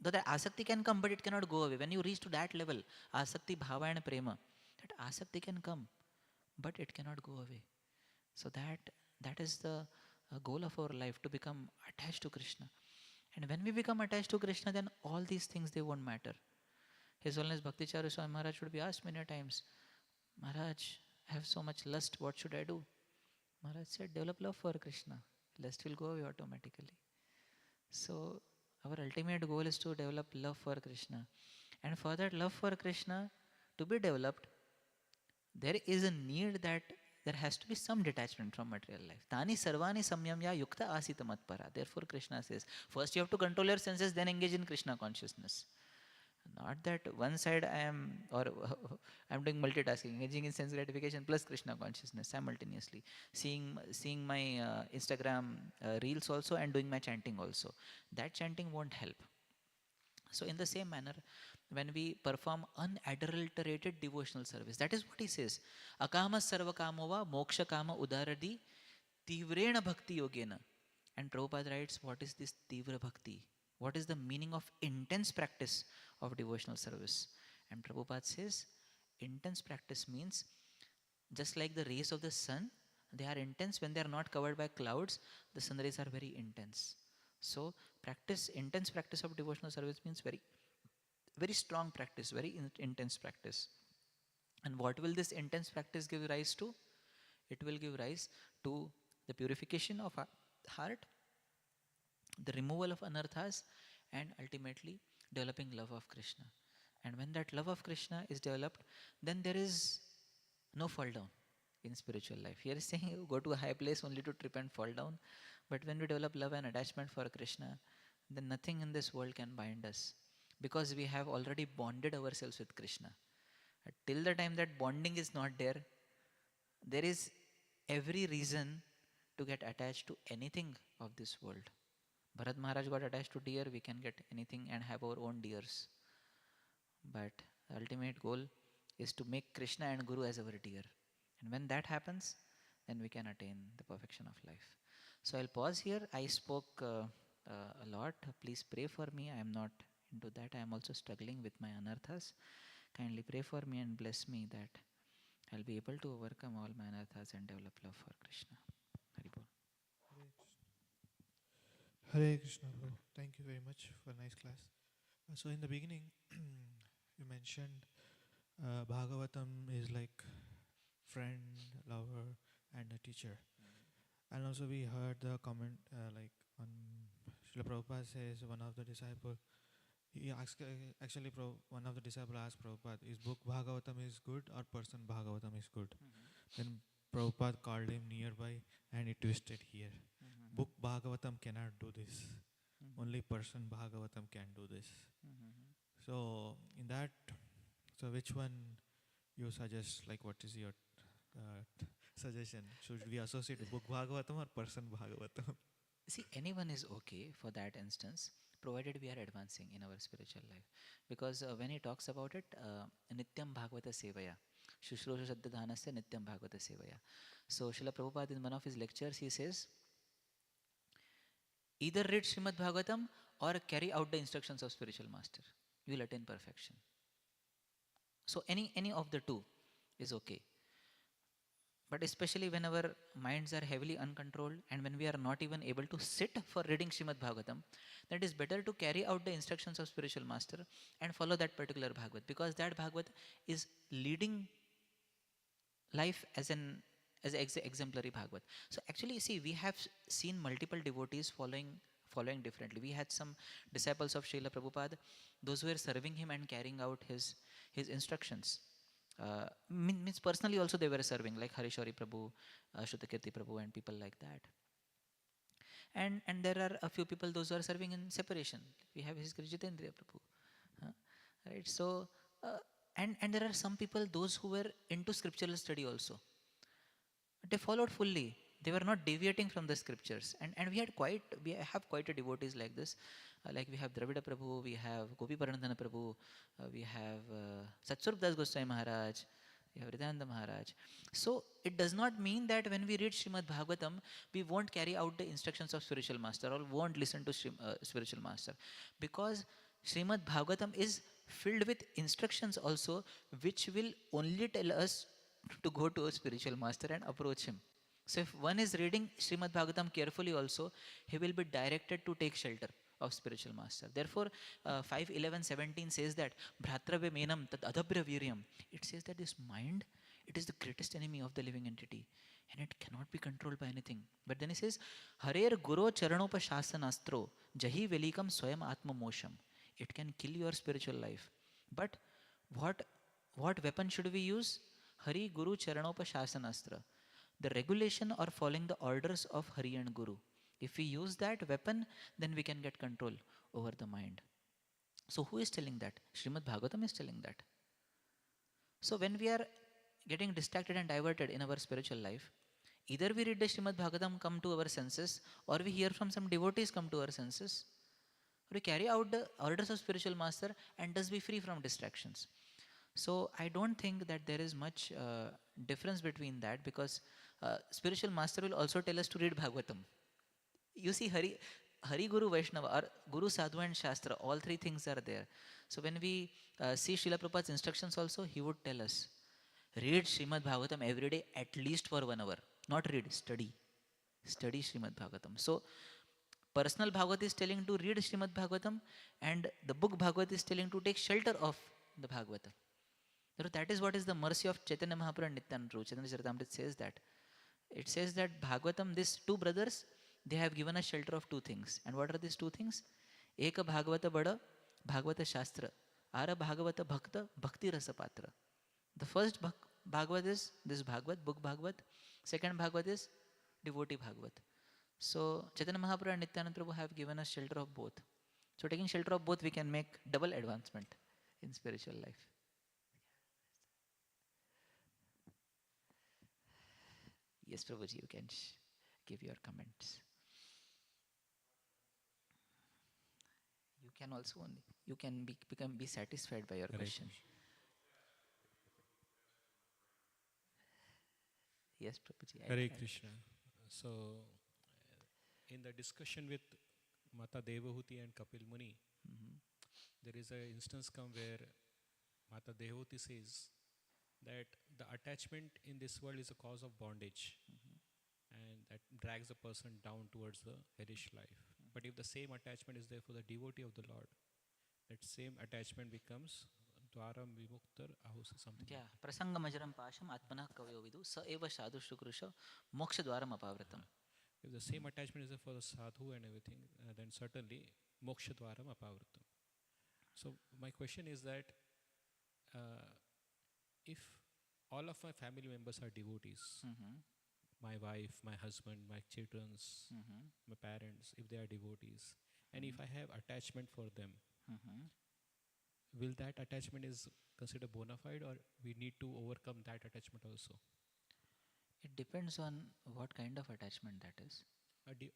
S1: though that asakti can come, but it cannot go away. When you reach to that level, asakti, bhava and prema, that asakti can come, but it cannot go away. So that is the goal of our life, to become attached to Krishna. And when we become attached to Krishna, then all these things, they won't matter. His Holiness Bhakti Charu Swami Maharaj would be asked many times, Maharaj, I have so much lust, what should I do? Maharaj said, develop love for Krishna. Lust will go away automatically. So our ultimate goal is to develop love for Krishna. And for that love for Krishna to be developed, there is a need that there has to be some detachment from material life. Tani sarvani samyamya yukta asita matpara. Therefore, Krishna says, first you have to control your senses, then engage in Krishna consciousness. Not that one side I am, or I am doing multitasking, engaging in sense gratification plus Krishna consciousness simultaneously. Seeing my Instagram reels also and doing my chanting also. That chanting won't help. So, in the same manner, when we perform unadulterated devotional service, that is what he says. Akama sarva kamova moksha kama udaradi tivrena bhakti yogena. And Prabhupada writes, what is this tivra bhakti? What is the meaning of intense practice of devotional service? And Prabhupada says, intense practice means just like the rays of the sun, they are intense when they are not covered by clouds, the sun rays are very intense. So, intense practice of devotional service means very strong practice, very intense practice. And what will this intense practice give rise to? It will give rise to the purification of our heart, the removal of anarthas, and ultimately developing love of Krishna. And when that love of Krishna is developed, then there is no fall down in spiritual life. Here is saying you go to a high place only to trip and fall down. But when we develop love and attachment for Krishna, then nothing in this world can bind us, because we have already bonded ourselves with Krishna. Till the time that bonding is not there, there is every reason to get attached to anything of this world. Bharat Maharaj got attached to deer, we can get anything and have our own deers. But the ultimate goal is to make Krishna and Guru as our deer. And when that happens, then we can attain the perfection of life. So I'll pause here. I spoke a lot. Please pray for me. I am not into that. I am also struggling with my anarthas. Kindly pray for me and bless me that I'll be able to overcome all my anarthas and develop love for Krishna. Hari Bol.
S2: Hare Krishna, bro. Thank you very much for a nice class. So in the beginning, you mentioned Bhagavatam is like friend, lover, and a teacher. And also we heard the comment like on Srila Prabhupada says one of the disciple, he asked, one of the disciple asked Prabhupada, is book Bhagavatam is good or person Bhagavatam is good? Then Prabhupada called him nearby and he twisted here. Book Bhagavatam cannot do this. Only person Bhagavatam can do this. So in that, so which one you suggest? Like, what is your suggestion? Should we associate book Bhagavatam or person Bhagavatam?
S1: See, anyone is okay for that instance, provided we are advancing in our spiritual life. Because when he talks about it, Nityam Bhagavata Sevaya, Shushrusha Saddhadhanasya Nityam Bhagavata Sevaya. So, Srila Prabhupada in one of his lectures, he says, either read Srimad Bhagavatam or carry out the instructions of spiritual master. you will attain perfection. So any of the two is okay. But especially when our minds are heavily uncontrolled and when we are not even able to sit for reading Srimad Bhagavatam, then it is better to carry out the instructions of spiritual master and follow that particular Bhagavat, because that Bhagavat is leading life as exemplary Bhagavat. So actually, see, we have seen multiple devotees following differently. We had some disciples of Srila Prabhupada, those who were serving him and carrying out his instructions. Means personally also they were serving, like Harishori Prabhu, Shrutakirti Prabhu, and people like that. And there are a few people those who are serving in separation. We have his Guru Jitendriya Prabhu, huh? Right? So uh, and there are some people those who were into scriptural study also. They followed fully. They were not deviating from the scriptures. And we have quite a devotees like this. Like we have Dravida Prabhu, we have Gopi Paranadhana Prabhu, we have Satsurup Das Goswami Maharaj, we have Hridayananda Maharaj. So it does not mean that when we read Srimad Bhagavatam, we won't carry out the instructions of spiritual master or won't listen to spiritual master. Because Srimad Bhagavatam is filled with instructions also, which will only tell us to go to a spiritual master and approach him. So if one is reading Srimad Bhagavatam carefully also, he will be directed to take shelter of spiritual master. Therefore, 5:11:17 says that Bhratrave menam tad adabhra viryam. It says that this mind, it is the greatest enemy of the living entity and it cannot be controlled by anything. But then he says, Harer Guru Charanopa Shasanastro Jahi Velikam Swayam Atma Mosham. It can kill your spiritual life. But what what weapon should we use? Hari Guru Charanopa Shasanastra. The regulation or following the orders of Hari and Guru. If we use that weapon, then we can get control over the mind. So who is telling that? Srimad Bhagavatam is telling that. So when we are getting distracted and diverted in our spiritual life, either we read the Srimad Bhagavatam, come to our senses, or we hear from some devotees, come to our senses, or we carry out the orders of spiritual master and thus be free from distractions. So I don't think that there is much difference between that, because spiritual master will also tell us to read Bhagavatam. You see, Hari Guru Vaishnava or Guru Sadhu and Shastra, all three things are there. So when we see Srila Prabhupada's instructions also, he would tell us, read Srimad Bhagavatam every day at least for 1 hour. Not read, study. Study Srimad Bhagavatam. So personal Bhagavat is telling to read Srimad Bhagavatam, and the book Bhagavad is telling to take shelter of the Bhagavatam. That is what is the mercy of Chaitanya Mahaprabhu and Nityananda Prabhu. Chaitanya Charitamrita says that. It says that Bhagavatam, these two brothers, they have given us shelter of two things. And what are these two things? Eka Bhagavata Bada, Bhagavata Shastra. Ara Bhagavata Bhakta, Bhakti Rasa Patra. The first Bhagavat is this Bhagavat, book Bhagavat. Second Bhagavat is devotee Bhagavat. So Chaitanya Mahaprabhu and Nityananda Prabhu have given us shelter of both. So taking shelter of both, we can make double advancement in spiritual life. Yes, Prabhuji, you can give your comments. You can also you can be satisfied by your
S3: Hare
S1: question.
S3: Krishna.
S1: Yes, Prabhuji.
S3: Hare Krishna. So, in the discussion with Mata Devahuti and Kapil Muni,
S1: Mhm.
S3: there is an instance come where Mata Devahuti says that the attachment in this world is a cause of bondage, and that drags a person down towards the hellish life. But if the same attachment is there for the devotee of the Lord, that same attachment becomes Dwaram Vimuktar Ahusi something.
S1: Yeah, prasangamajaram pasham atmanah kavyo vidu sa eva sadhu shukrusha moksha dwaram apavratam.
S3: If the same attachment is there for the sadhu and everything, then certainly moksha dwaram apavritam. So my question is that uh, if all of my family members are devotees,
S1: Mhm.
S3: my wife, my husband, my children,
S1: Mhm.
S3: my parents, if they are devotees, and if I have attachment for them,
S1: Mhm.
S3: will that attachment is considered bona fide, or we need to overcome that attachment also?
S1: It depends on what kind of attachment that is.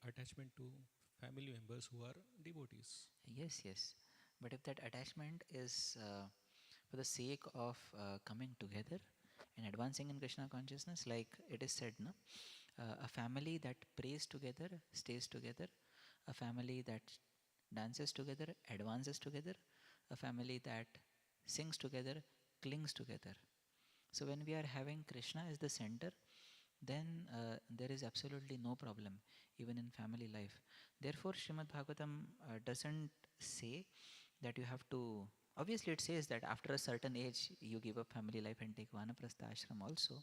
S3: Attachment to family members who are devotees.
S1: Yes, yes. But if that attachment is for the sake of coming together and advancing in Krishna consciousness, like it is said, no? A family that prays together stays together. A family that dances together advances together. a family that sings together, clings together. So when we are having Krishna as the center, then there is absolutely no problem, even in family life. Therefore, Srimad Bhagavatam doesn't say that you have to. Obviously, it says that after a certain age, you give up family life and take Vanaprastha ashram also.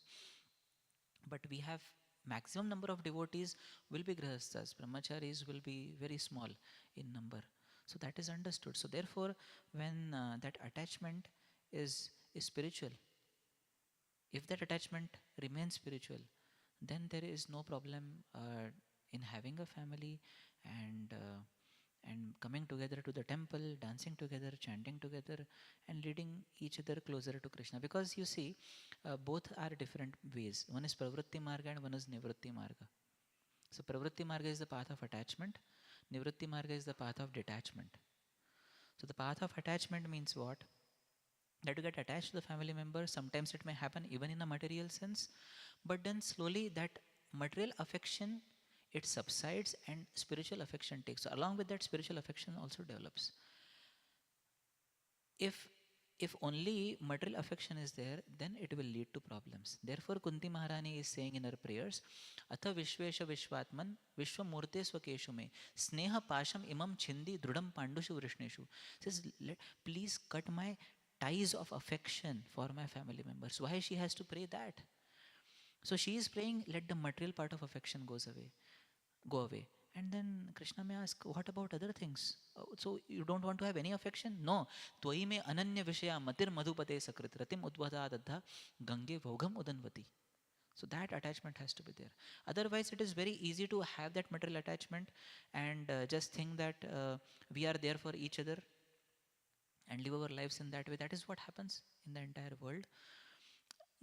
S1: But we have maximum number of devotees will be grihasthas. Brahmacharis will be very small in number. So that is understood. So therefore, when that attachment is spiritual, if that attachment remains spiritual, then there is no problem in having a family and coming together to the temple, dancing together, chanting together, and leading each other closer to Krishna. Because you see, both are different ways. One is pravritti marga and one is nivritti marga. So pravritti marga is the path of attachment. Nivritti marga is the path of detachment. So the path of attachment means what? That you get attached to the family member. Sometimes it may happen even in a material sense, but then slowly that material affection, it subsides and spiritual affection takes. So along with that, spiritual affection also develops. If only material affection is there, then it will lead to problems. Therefore, Kunti Maharani is saying in her prayers, Atha Vishvesha Vishwatman Vishwamurte Swakeshu me Sneha Pasham Imam Chindi Drudam Pandushu Vrishneshu. Says, please cut my ties of affection for my family members. Why she has to pray that? So she is praying, let the material part of affection go away. And then Krishna may ask, what about other things? So you don't want to have any affection? No. Tvai me ananya vishaya matir madhupate sakrit ratim udvada dadha gange vogam udanvati. So that attachment has to be there. Otherwise, it is very easy to have that material attachment and just think that we are there for each other and live our lives in that way. That is what happens in the entire world.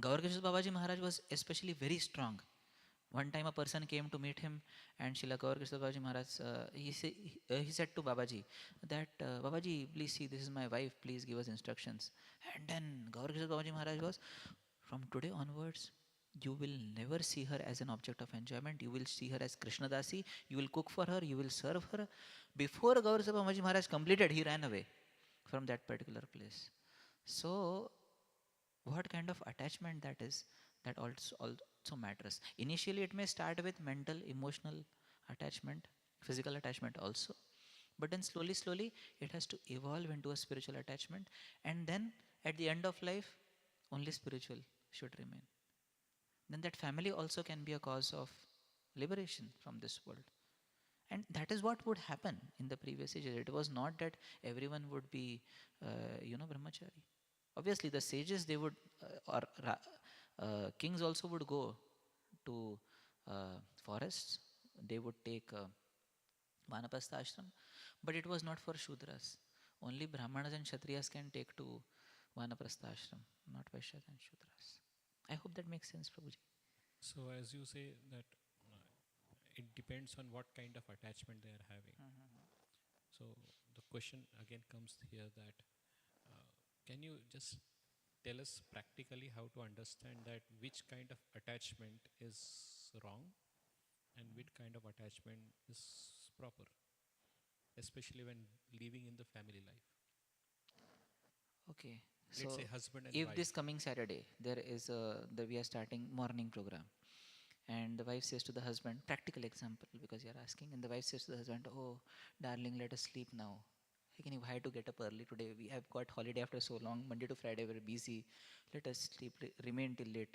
S1: Gaurkishore Babaji Maharaj was especially very strong. One time a person came to meet him and Srila Gaurkishore Babaji Maharaj, he said to Babaji that, Babaji, please see, this is my wife, please give us instructions. And then Gaurkishore Babaji Maharaj was, from today onwards, you will never see her as an object of enjoyment. You will see her as Krishna Dasi. You will cook for her. You will serve her. Before Gaurkishore Babaji Maharaj completed, he ran away from that particular place. So what kind of attachment that is, that also matters. Initially it may start with mental, emotional attachment, physical attachment also, but then slowly it has to evolve into a spiritual attachment, and then at the end of life only spiritual should remain. Then that family also can be a cause of liberation from this world. And that is what would happen in the previous ages. It was not that everyone would be brahmachari. Obviously the sages, they would kings also would go to forests. They would take Vanapastha ashram, but it was not for Shudras. Only Brahmanas and Kshatriyas can take to Vanaprastha ashram, not Vaishyas and Shudras. I hope that makes sense, Prabhuji.
S3: So as you say that it depends on what kind of attachment they are having. So the question again comes here that can you just tell us practically how to understand that which kind of attachment is wrong and which kind of attachment is proper, especially when living in the family life?
S1: Okay,
S3: Let's
S1: so
S3: say husband and
S1: if
S3: wife.
S1: this coming Saturday there is we are starting morning program, and the wife says to the husband, practical example because you are asking, and the wife says to the husband, oh darling, let us sleep now. Hey, can you why to get up early today? We have got holiday after so long, Monday to Friday we're busy. Let us sleep, remain till late.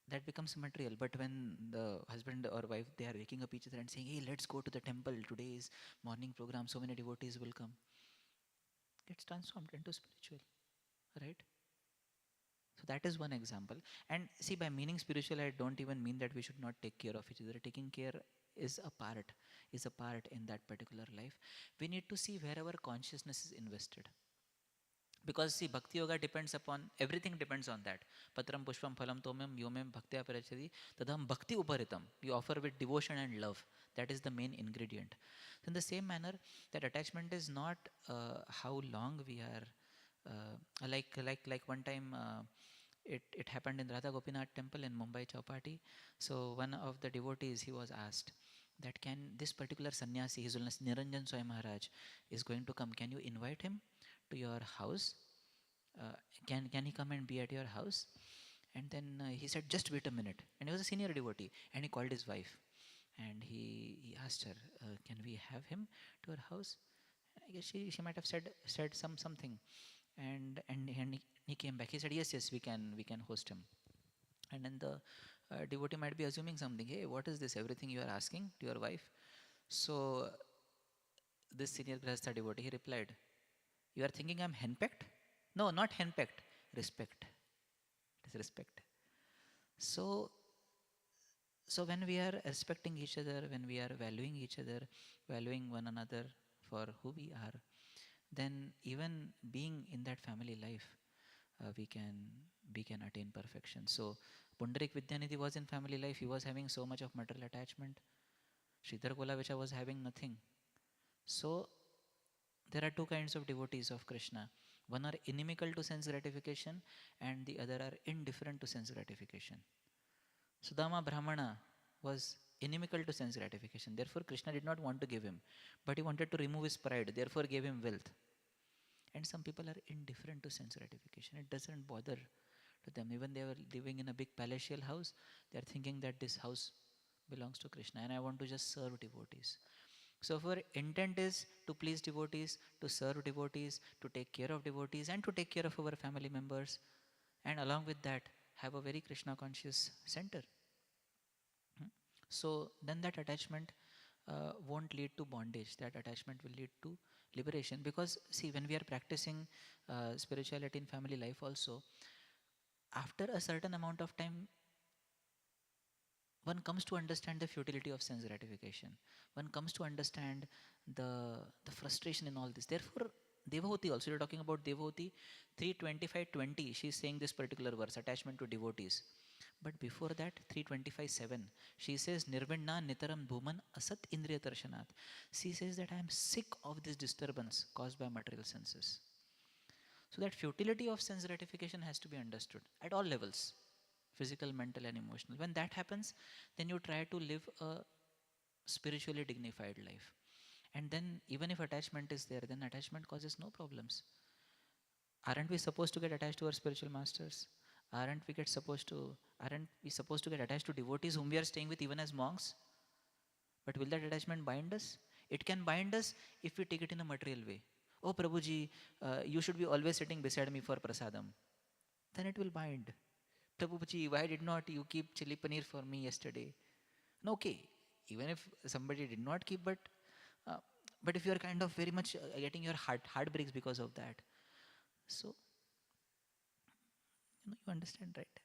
S1: That becomes material. But when the husband or wife, they are waking up each other and saying, hey, let's go to the temple, today is morning program, so many devotees will come, gets transformed into spiritual, right? So that is one example. And see, by meaning spiritual, I don't even mean that we should not take care of each other. Taking care is a part in that particular life. We need to see where our consciousness is invested. Because see, bhakti yoga depends upon, everything depends on that. Patram pushpam phalam tomyam yomem bhaktya parachati tadham bhakti uparitam. You offer with devotion and love. That is the main ingredient. So in the same manner, that attachment is not how long we are. Like one time, it happened in Radha Gopinath temple in Mumbai Chowpatty. So one of the devotees, he was asked that, can this particular sannyasi, His Holiness Niranjan Swami Maharaj is going to come, can you invite him to your house. Uh, can he come and be at your house? And then he said, just wait a minute. And he was a senior devotee. And he called his wife. And he asked her, can we have him to our house? I guess she might have said something. And he came back. He said, yes, we can host him. And then the devotee might be assuming something. Hey, what is this? Everything you are asking to your wife? So this senior Grahastha devotee, he replied, you are thinking I'm henpecked? No, not henpecked. Respect. It is respect. So, so when we are respecting each other, when we are valuing each other, valuing one another for who we are, then even being in that family life, we can attain perfection. So Pundarik Vidyanidhi was in family life. He was having so much of material attachment. Sridhar Kolavicha was having nothing. So there are two kinds of devotees of Krishna. One are inimical to sense gratification, and the other are indifferent to sense gratification. Sudama Brahmana was inimical to sense gratification. Therefore, Krishna did not want to give him, but he wanted to remove his pride. Therefore, gave him wealth. And some people are indifferent to sense gratification. It doesn't bother to them. Even they were living in a big palatial house, they are thinking that this house belongs to Krishna, and I want to just serve devotees. So, if our intent is to please devotees, to serve devotees, to take care of devotees, and to take care of our family members, and along with that, have a very Krishna conscious center. So, then that attachment won't lead to bondage. That attachment will lead to liberation. Because, see, when we are practicing spirituality in family life, also, after a certain amount of time, one comes to understand the futility of sense gratification. One comes to understand the frustration in all this. Therefore, Devahuti also, you're talking about Devahuti 3:25:20. She's saying this particular verse, attachment to devotees. But before that, 3:25:7, she says, Nirvinna nitaram bhuman asat indriya darshanat. She says that I am sick of this disturbance caused by material senses. So that futility of sense gratification has to be understood at all levels, physical, mental, and emotional. When that happens, then you try to live a spiritually dignified life. And then, even if attachment is there, then attachment causes no problems. Aren't we supposed to get attached to our spiritual masters? Aren't we supposed to get attached to devotees whom we are staying with even as monks? But will that attachment bind us? It can bind us if we take it in a material way. Oh Prabhuji, you should be always sitting beside me for prasadam. Then it will bind. Prabhuji, why did not you keep chili paneer for me yesterday? No, okay. Even if somebody did not keep, uh, but if you are kind of very much getting your heart breaks because of that, so you understand, right?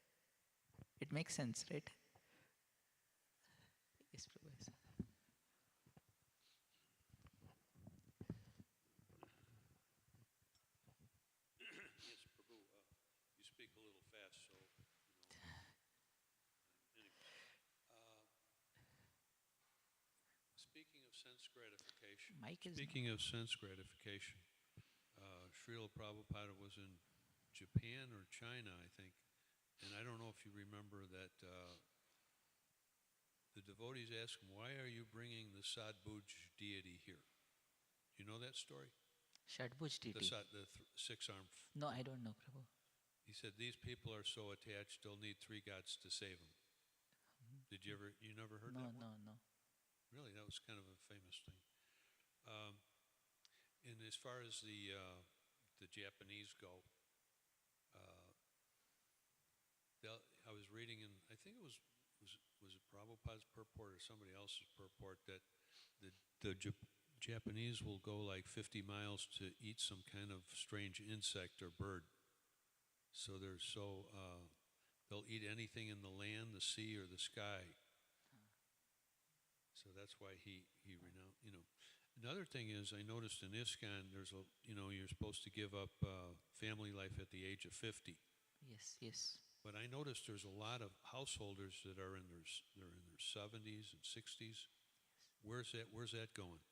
S1: It makes sense, right? Yes, Prabhu. Yes.
S4: Yes, Prabhu, you speak a little fast, so, anyway. Uh, speaking of sense gratification,
S1: Mike is
S4: speaking of sense gratification, Srila Prabhupada was in Japan or China, I think, and I don't know if you remember that the devotees asked him, why are you bringing the Sadbhuj deity here? You know that story?
S1: Shadbhuj
S4: The,
S1: TT.
S4: six-armed.
S1: No, I don't know, Prabhu.
S4: He said, these people are so attached, they'll need three gods to save them. Did you ever, you never heard
S1: No,
S4: that one?
S1: no, no.
S4: Really, that was kind of a famous thing. Um, and as far as the Japanese go, uh, I was reading in, I think it was it Prabhupada's purport or somebody else's purport that the Japanese will go like 50 miles to eat some kind of strange insect or bird. So they'll eat anything in the land, the sea, or the sky. So that's why he renounced. Another thing is I noticed in ISKCON you're supposed to give up family life at the age of 50.
S1: Yes, yes.
S4: But I noticed there's a lot of householders that are they're in their 70s and 60s. Where's that going?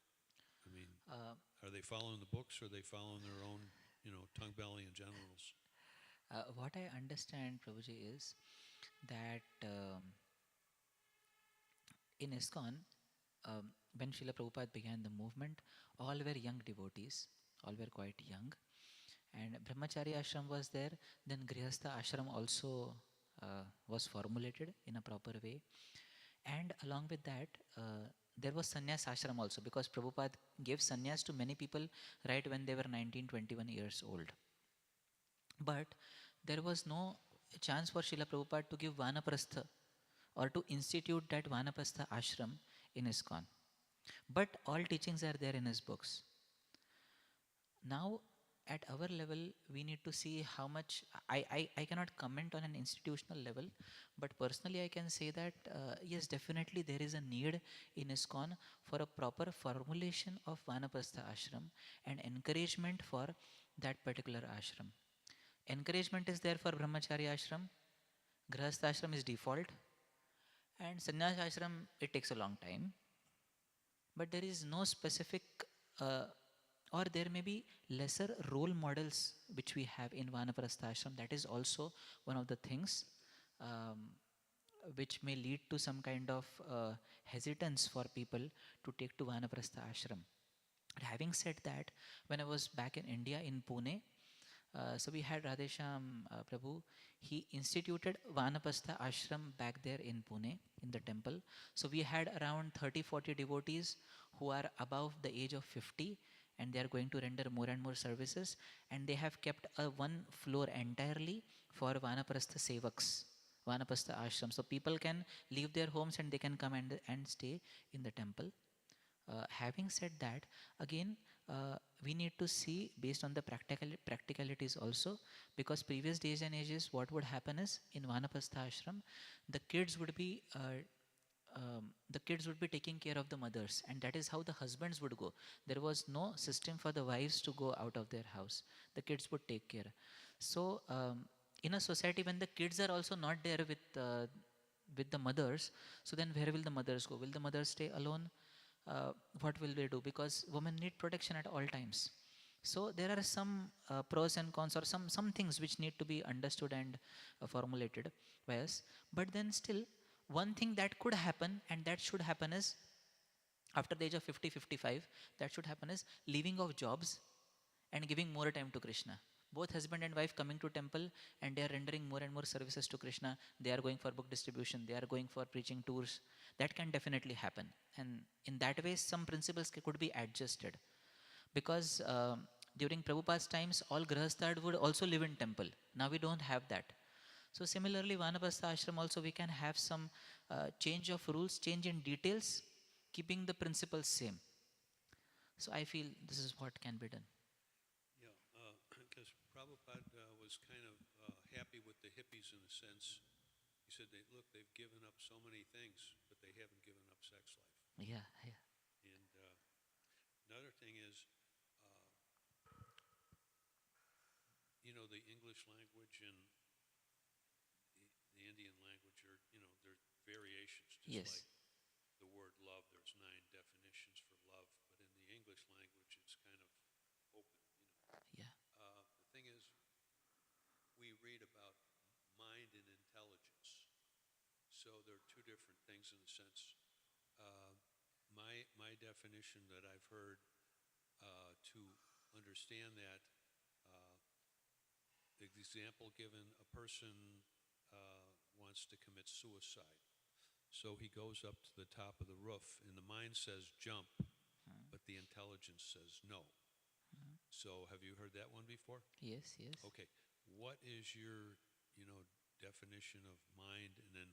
S4: I mean,
S1: Uh,
S4: are they following the books, or are they following their own, tongue, belly, and genitals?
S1: what I understand, Prabhuji, is that in ISKCON, when Srila Prabhupada began the movement, all were young devotees, all were quite young. And brahmachari ashram was there, then grihastha ashram also was formulated in a proper way. And along with that, there was sannyas ashram also, because Prabhupada gave sannyas to many people right when they were 19, 21 years old. But there was no chance for Srila Prabhupada to give Vanaprastha or to institute that Vanaprastha ashram in ISKCON. But all teachings are there in his books. Now, at our level, we need to see how much. I cannot comment on an institutional level, but personally, I can say that yes, definitely there is a need in ISKCON for a proper formulation of Vanaprastha ashram and encouragement for that particular ashram. Encouragement is there for Brahmachari ashram, Grihastha ashram is default, and Sannyas ashram, it takes a long time. But there is no specific, uh, or there may be lesser role models which we have in Vanaprastha ashram. That is also one of the things um, which may lead to some kind of hesitance for people to take to Vanaprastha ashram. But having said that, when I was back in India in Pune, so we had Radhesham Prabhu. He instituted Vanapastha ashram back there in Pune in the temple. So we had around 30, 40 devotees who are above the age of 50, and they are going to render more and more services, and they have kept a one floor entirely for Vanaprastha Sevaks, Vanapastha ashram. So people can leave their homes and they can come and stay in the temple. Having said that, again, we need to see based on the practicalities also, because previous days and ages, what would happen is in Vanapastha ashram, the kids would be taking care of the mothers, and that is how the husbands would go. There was no system for the wives to go out of their house. The kids would take care. So in a society when the kids are also not there with the mothers, so then where will the mothers go? Will the mothers stay alone? What will they do? Because women need protection at all times. So there are some pros and cons, or some things which need to be understood and formulated by us. But then still, one thing that could happen and that should happen is, after the age of 50, 55, that should happen is leaving of jobs and giving more time to Krishna. Both husband and wife coming to temple, and they are rendering more and more services to Krishna. They are going for book distribution, they are going for preaching tours. That can definitely happen. And in that way, some principles could be adjusted. Because during Prabhupada's times, all Grihasthad would also live in temple. Now we don't have that. So similarly, Vanapastha ashram also, we can have some change of rules, change in details, keeping the principles same. So I feel this is what can be done.
S4: Yeah, because Prabhupada was kind of happy with the hippies in a sense. He said, look, they've given up so many things, but they haven't given up sex life.
S1: Yeah, yeah.
S4: And another thing is, the English language and the Indian language are, they're variations, just
S1: Yes.
S4: like the word love. There's 9 definitions for love, but in the English language, it's kind of open.
S1: Yeah.
S4: The thing is, we read about mind and intelligence. So there are two different things in a sense. My definition that I've heard to understand that, the example given, a person wants to commit suicide. So he goes up to the top of the roof, and the mind says jump, but the intelligence says no. So have you heard that one before?
S1: Yes, yes.
S4: Okay. What is your, definition of mind, and then,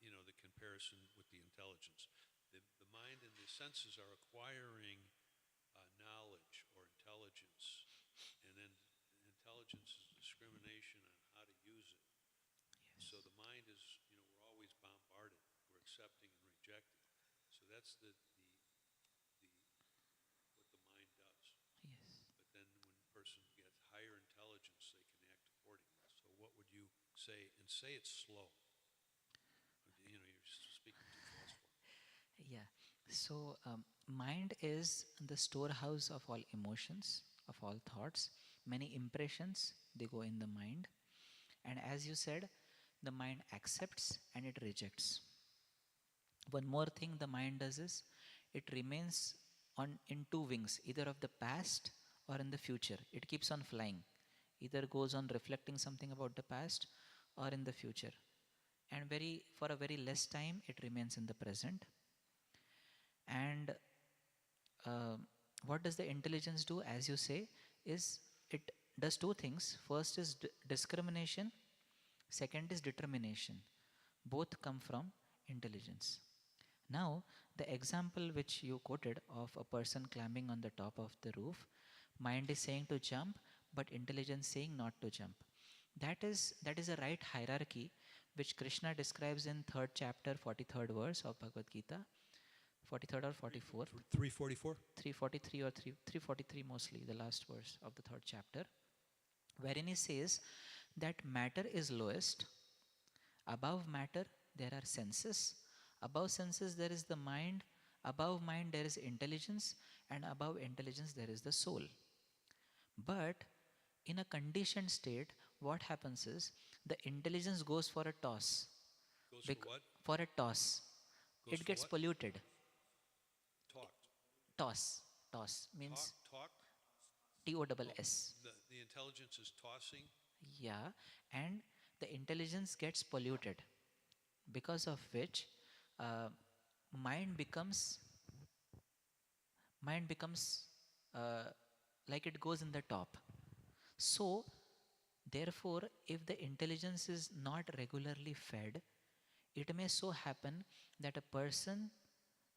S4: the comparison with the intelligence? The mind and the senses are acquiring knowledge or intelligence, and then intelligence is discrimination on how to use it.
S1: Yes.
S4: So the mind is, we're always bombarded. We're accepting and rejecting. So that's the what the mind does.
S1: Yes.
S4: But then when a person gets higher intelligence, they can act accordingly. So what would you say? And say it's slow. You're speaking too fast for me.
S1: Yeah. So, mind is the storehouse of all emotions, of all thoughts. Many impressions, they go in the mind. And as you said, the mind accepts and it rejects. One more thing the mind does is, it remains on in two wings, either of the past or in the future. It keeps on flying, either goes on reflecting something about the past or in the future. And for a very less time, it remains in the present. And uh, what does the intelligence do? As you say, is it does two things. First is discrimination, second is determination. Both come from intelligence. Now, the example which you quoted of a person climbing on the top of the roof, mind is saying to jump, but intelligence saying not to jump. That is a right hierarchy which Krishna describes in 3rd chapter, 43rd verse of Bhagavad Gita, 43rd or 44th,
S4: 344?
S1: 343 or 343 mostly, the last verse of the 3rd chapter, wherein he says that matter is lowest, above matter there are senses, above senses there is the mind, above mind there is intelligence, and above intelligence there is the soul. But in a conditioned state, what happens is the intelligence goes for a toss.
S4: Goes for what?
S1: For a toss.
S4: Goes
S1: It
S4: for
S1: gets
S4: what?
S1: polluted.
S4: Talked.
S1: Toss. Toss means
S4: Talk.
S1: TOSS.
S4: The intelligence is tossing.
S1: Yeah, and the intelligence gets polluted, because of which uh, mind becomes mind becomes uh, like it goes in the top. So, therefore, if the intelligence is not regularly fed, it may so happen that a person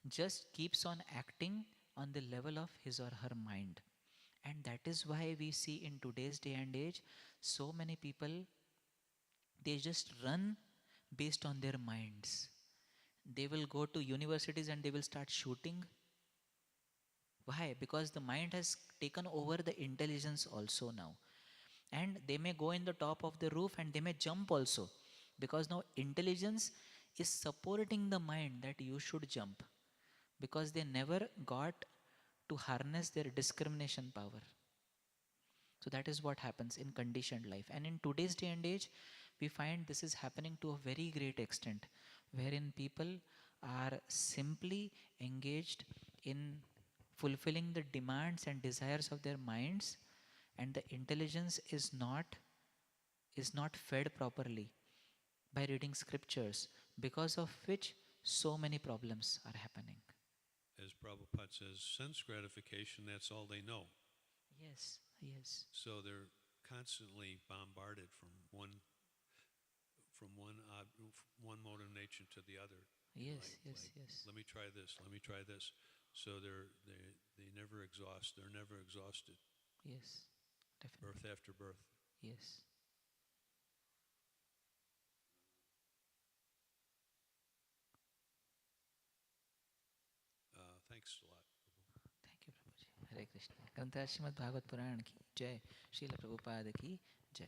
S1: just keeps on acting on the level of his or her mind. And that is why we see in today's day and age so many people, they just run based on their minds. They will go to universities and they will start shooting. Why? Because the mind has taken over the intelligence also now. And they may go in the top of the roof and they may jump also, because now intelligence is supporting the mind that you should jump, because they never got to harness their discrimination power. So that is what happens in conditioned life. And in today's day and age, we find this is happening to a very great extent, wherein people are simply engaged in fulfilling the demands and desires of their minds, and the intelligence is not fed properly by reading scriptures, because of which so many problems are happening.
S4: As Prabhupada says, sense gratification, that's all they know.
S1: Yes, yes,
S4: So they're constantly bombarded from one mode of nature to the other.
S1: yes, yes, yes,
S4: Let me try this. Let me try this. So they never exhaust. They're never exhausted.
S1: yes, definitely,
S4: Birth after birth.
S1: yes.
S4: Thanks a lot.
S1: Thank you, Prabhuji. Hare Krishna. ग्रंथ श्रीमद् भागवत पुराण की जय, श्रील प्रभुपाद की जय.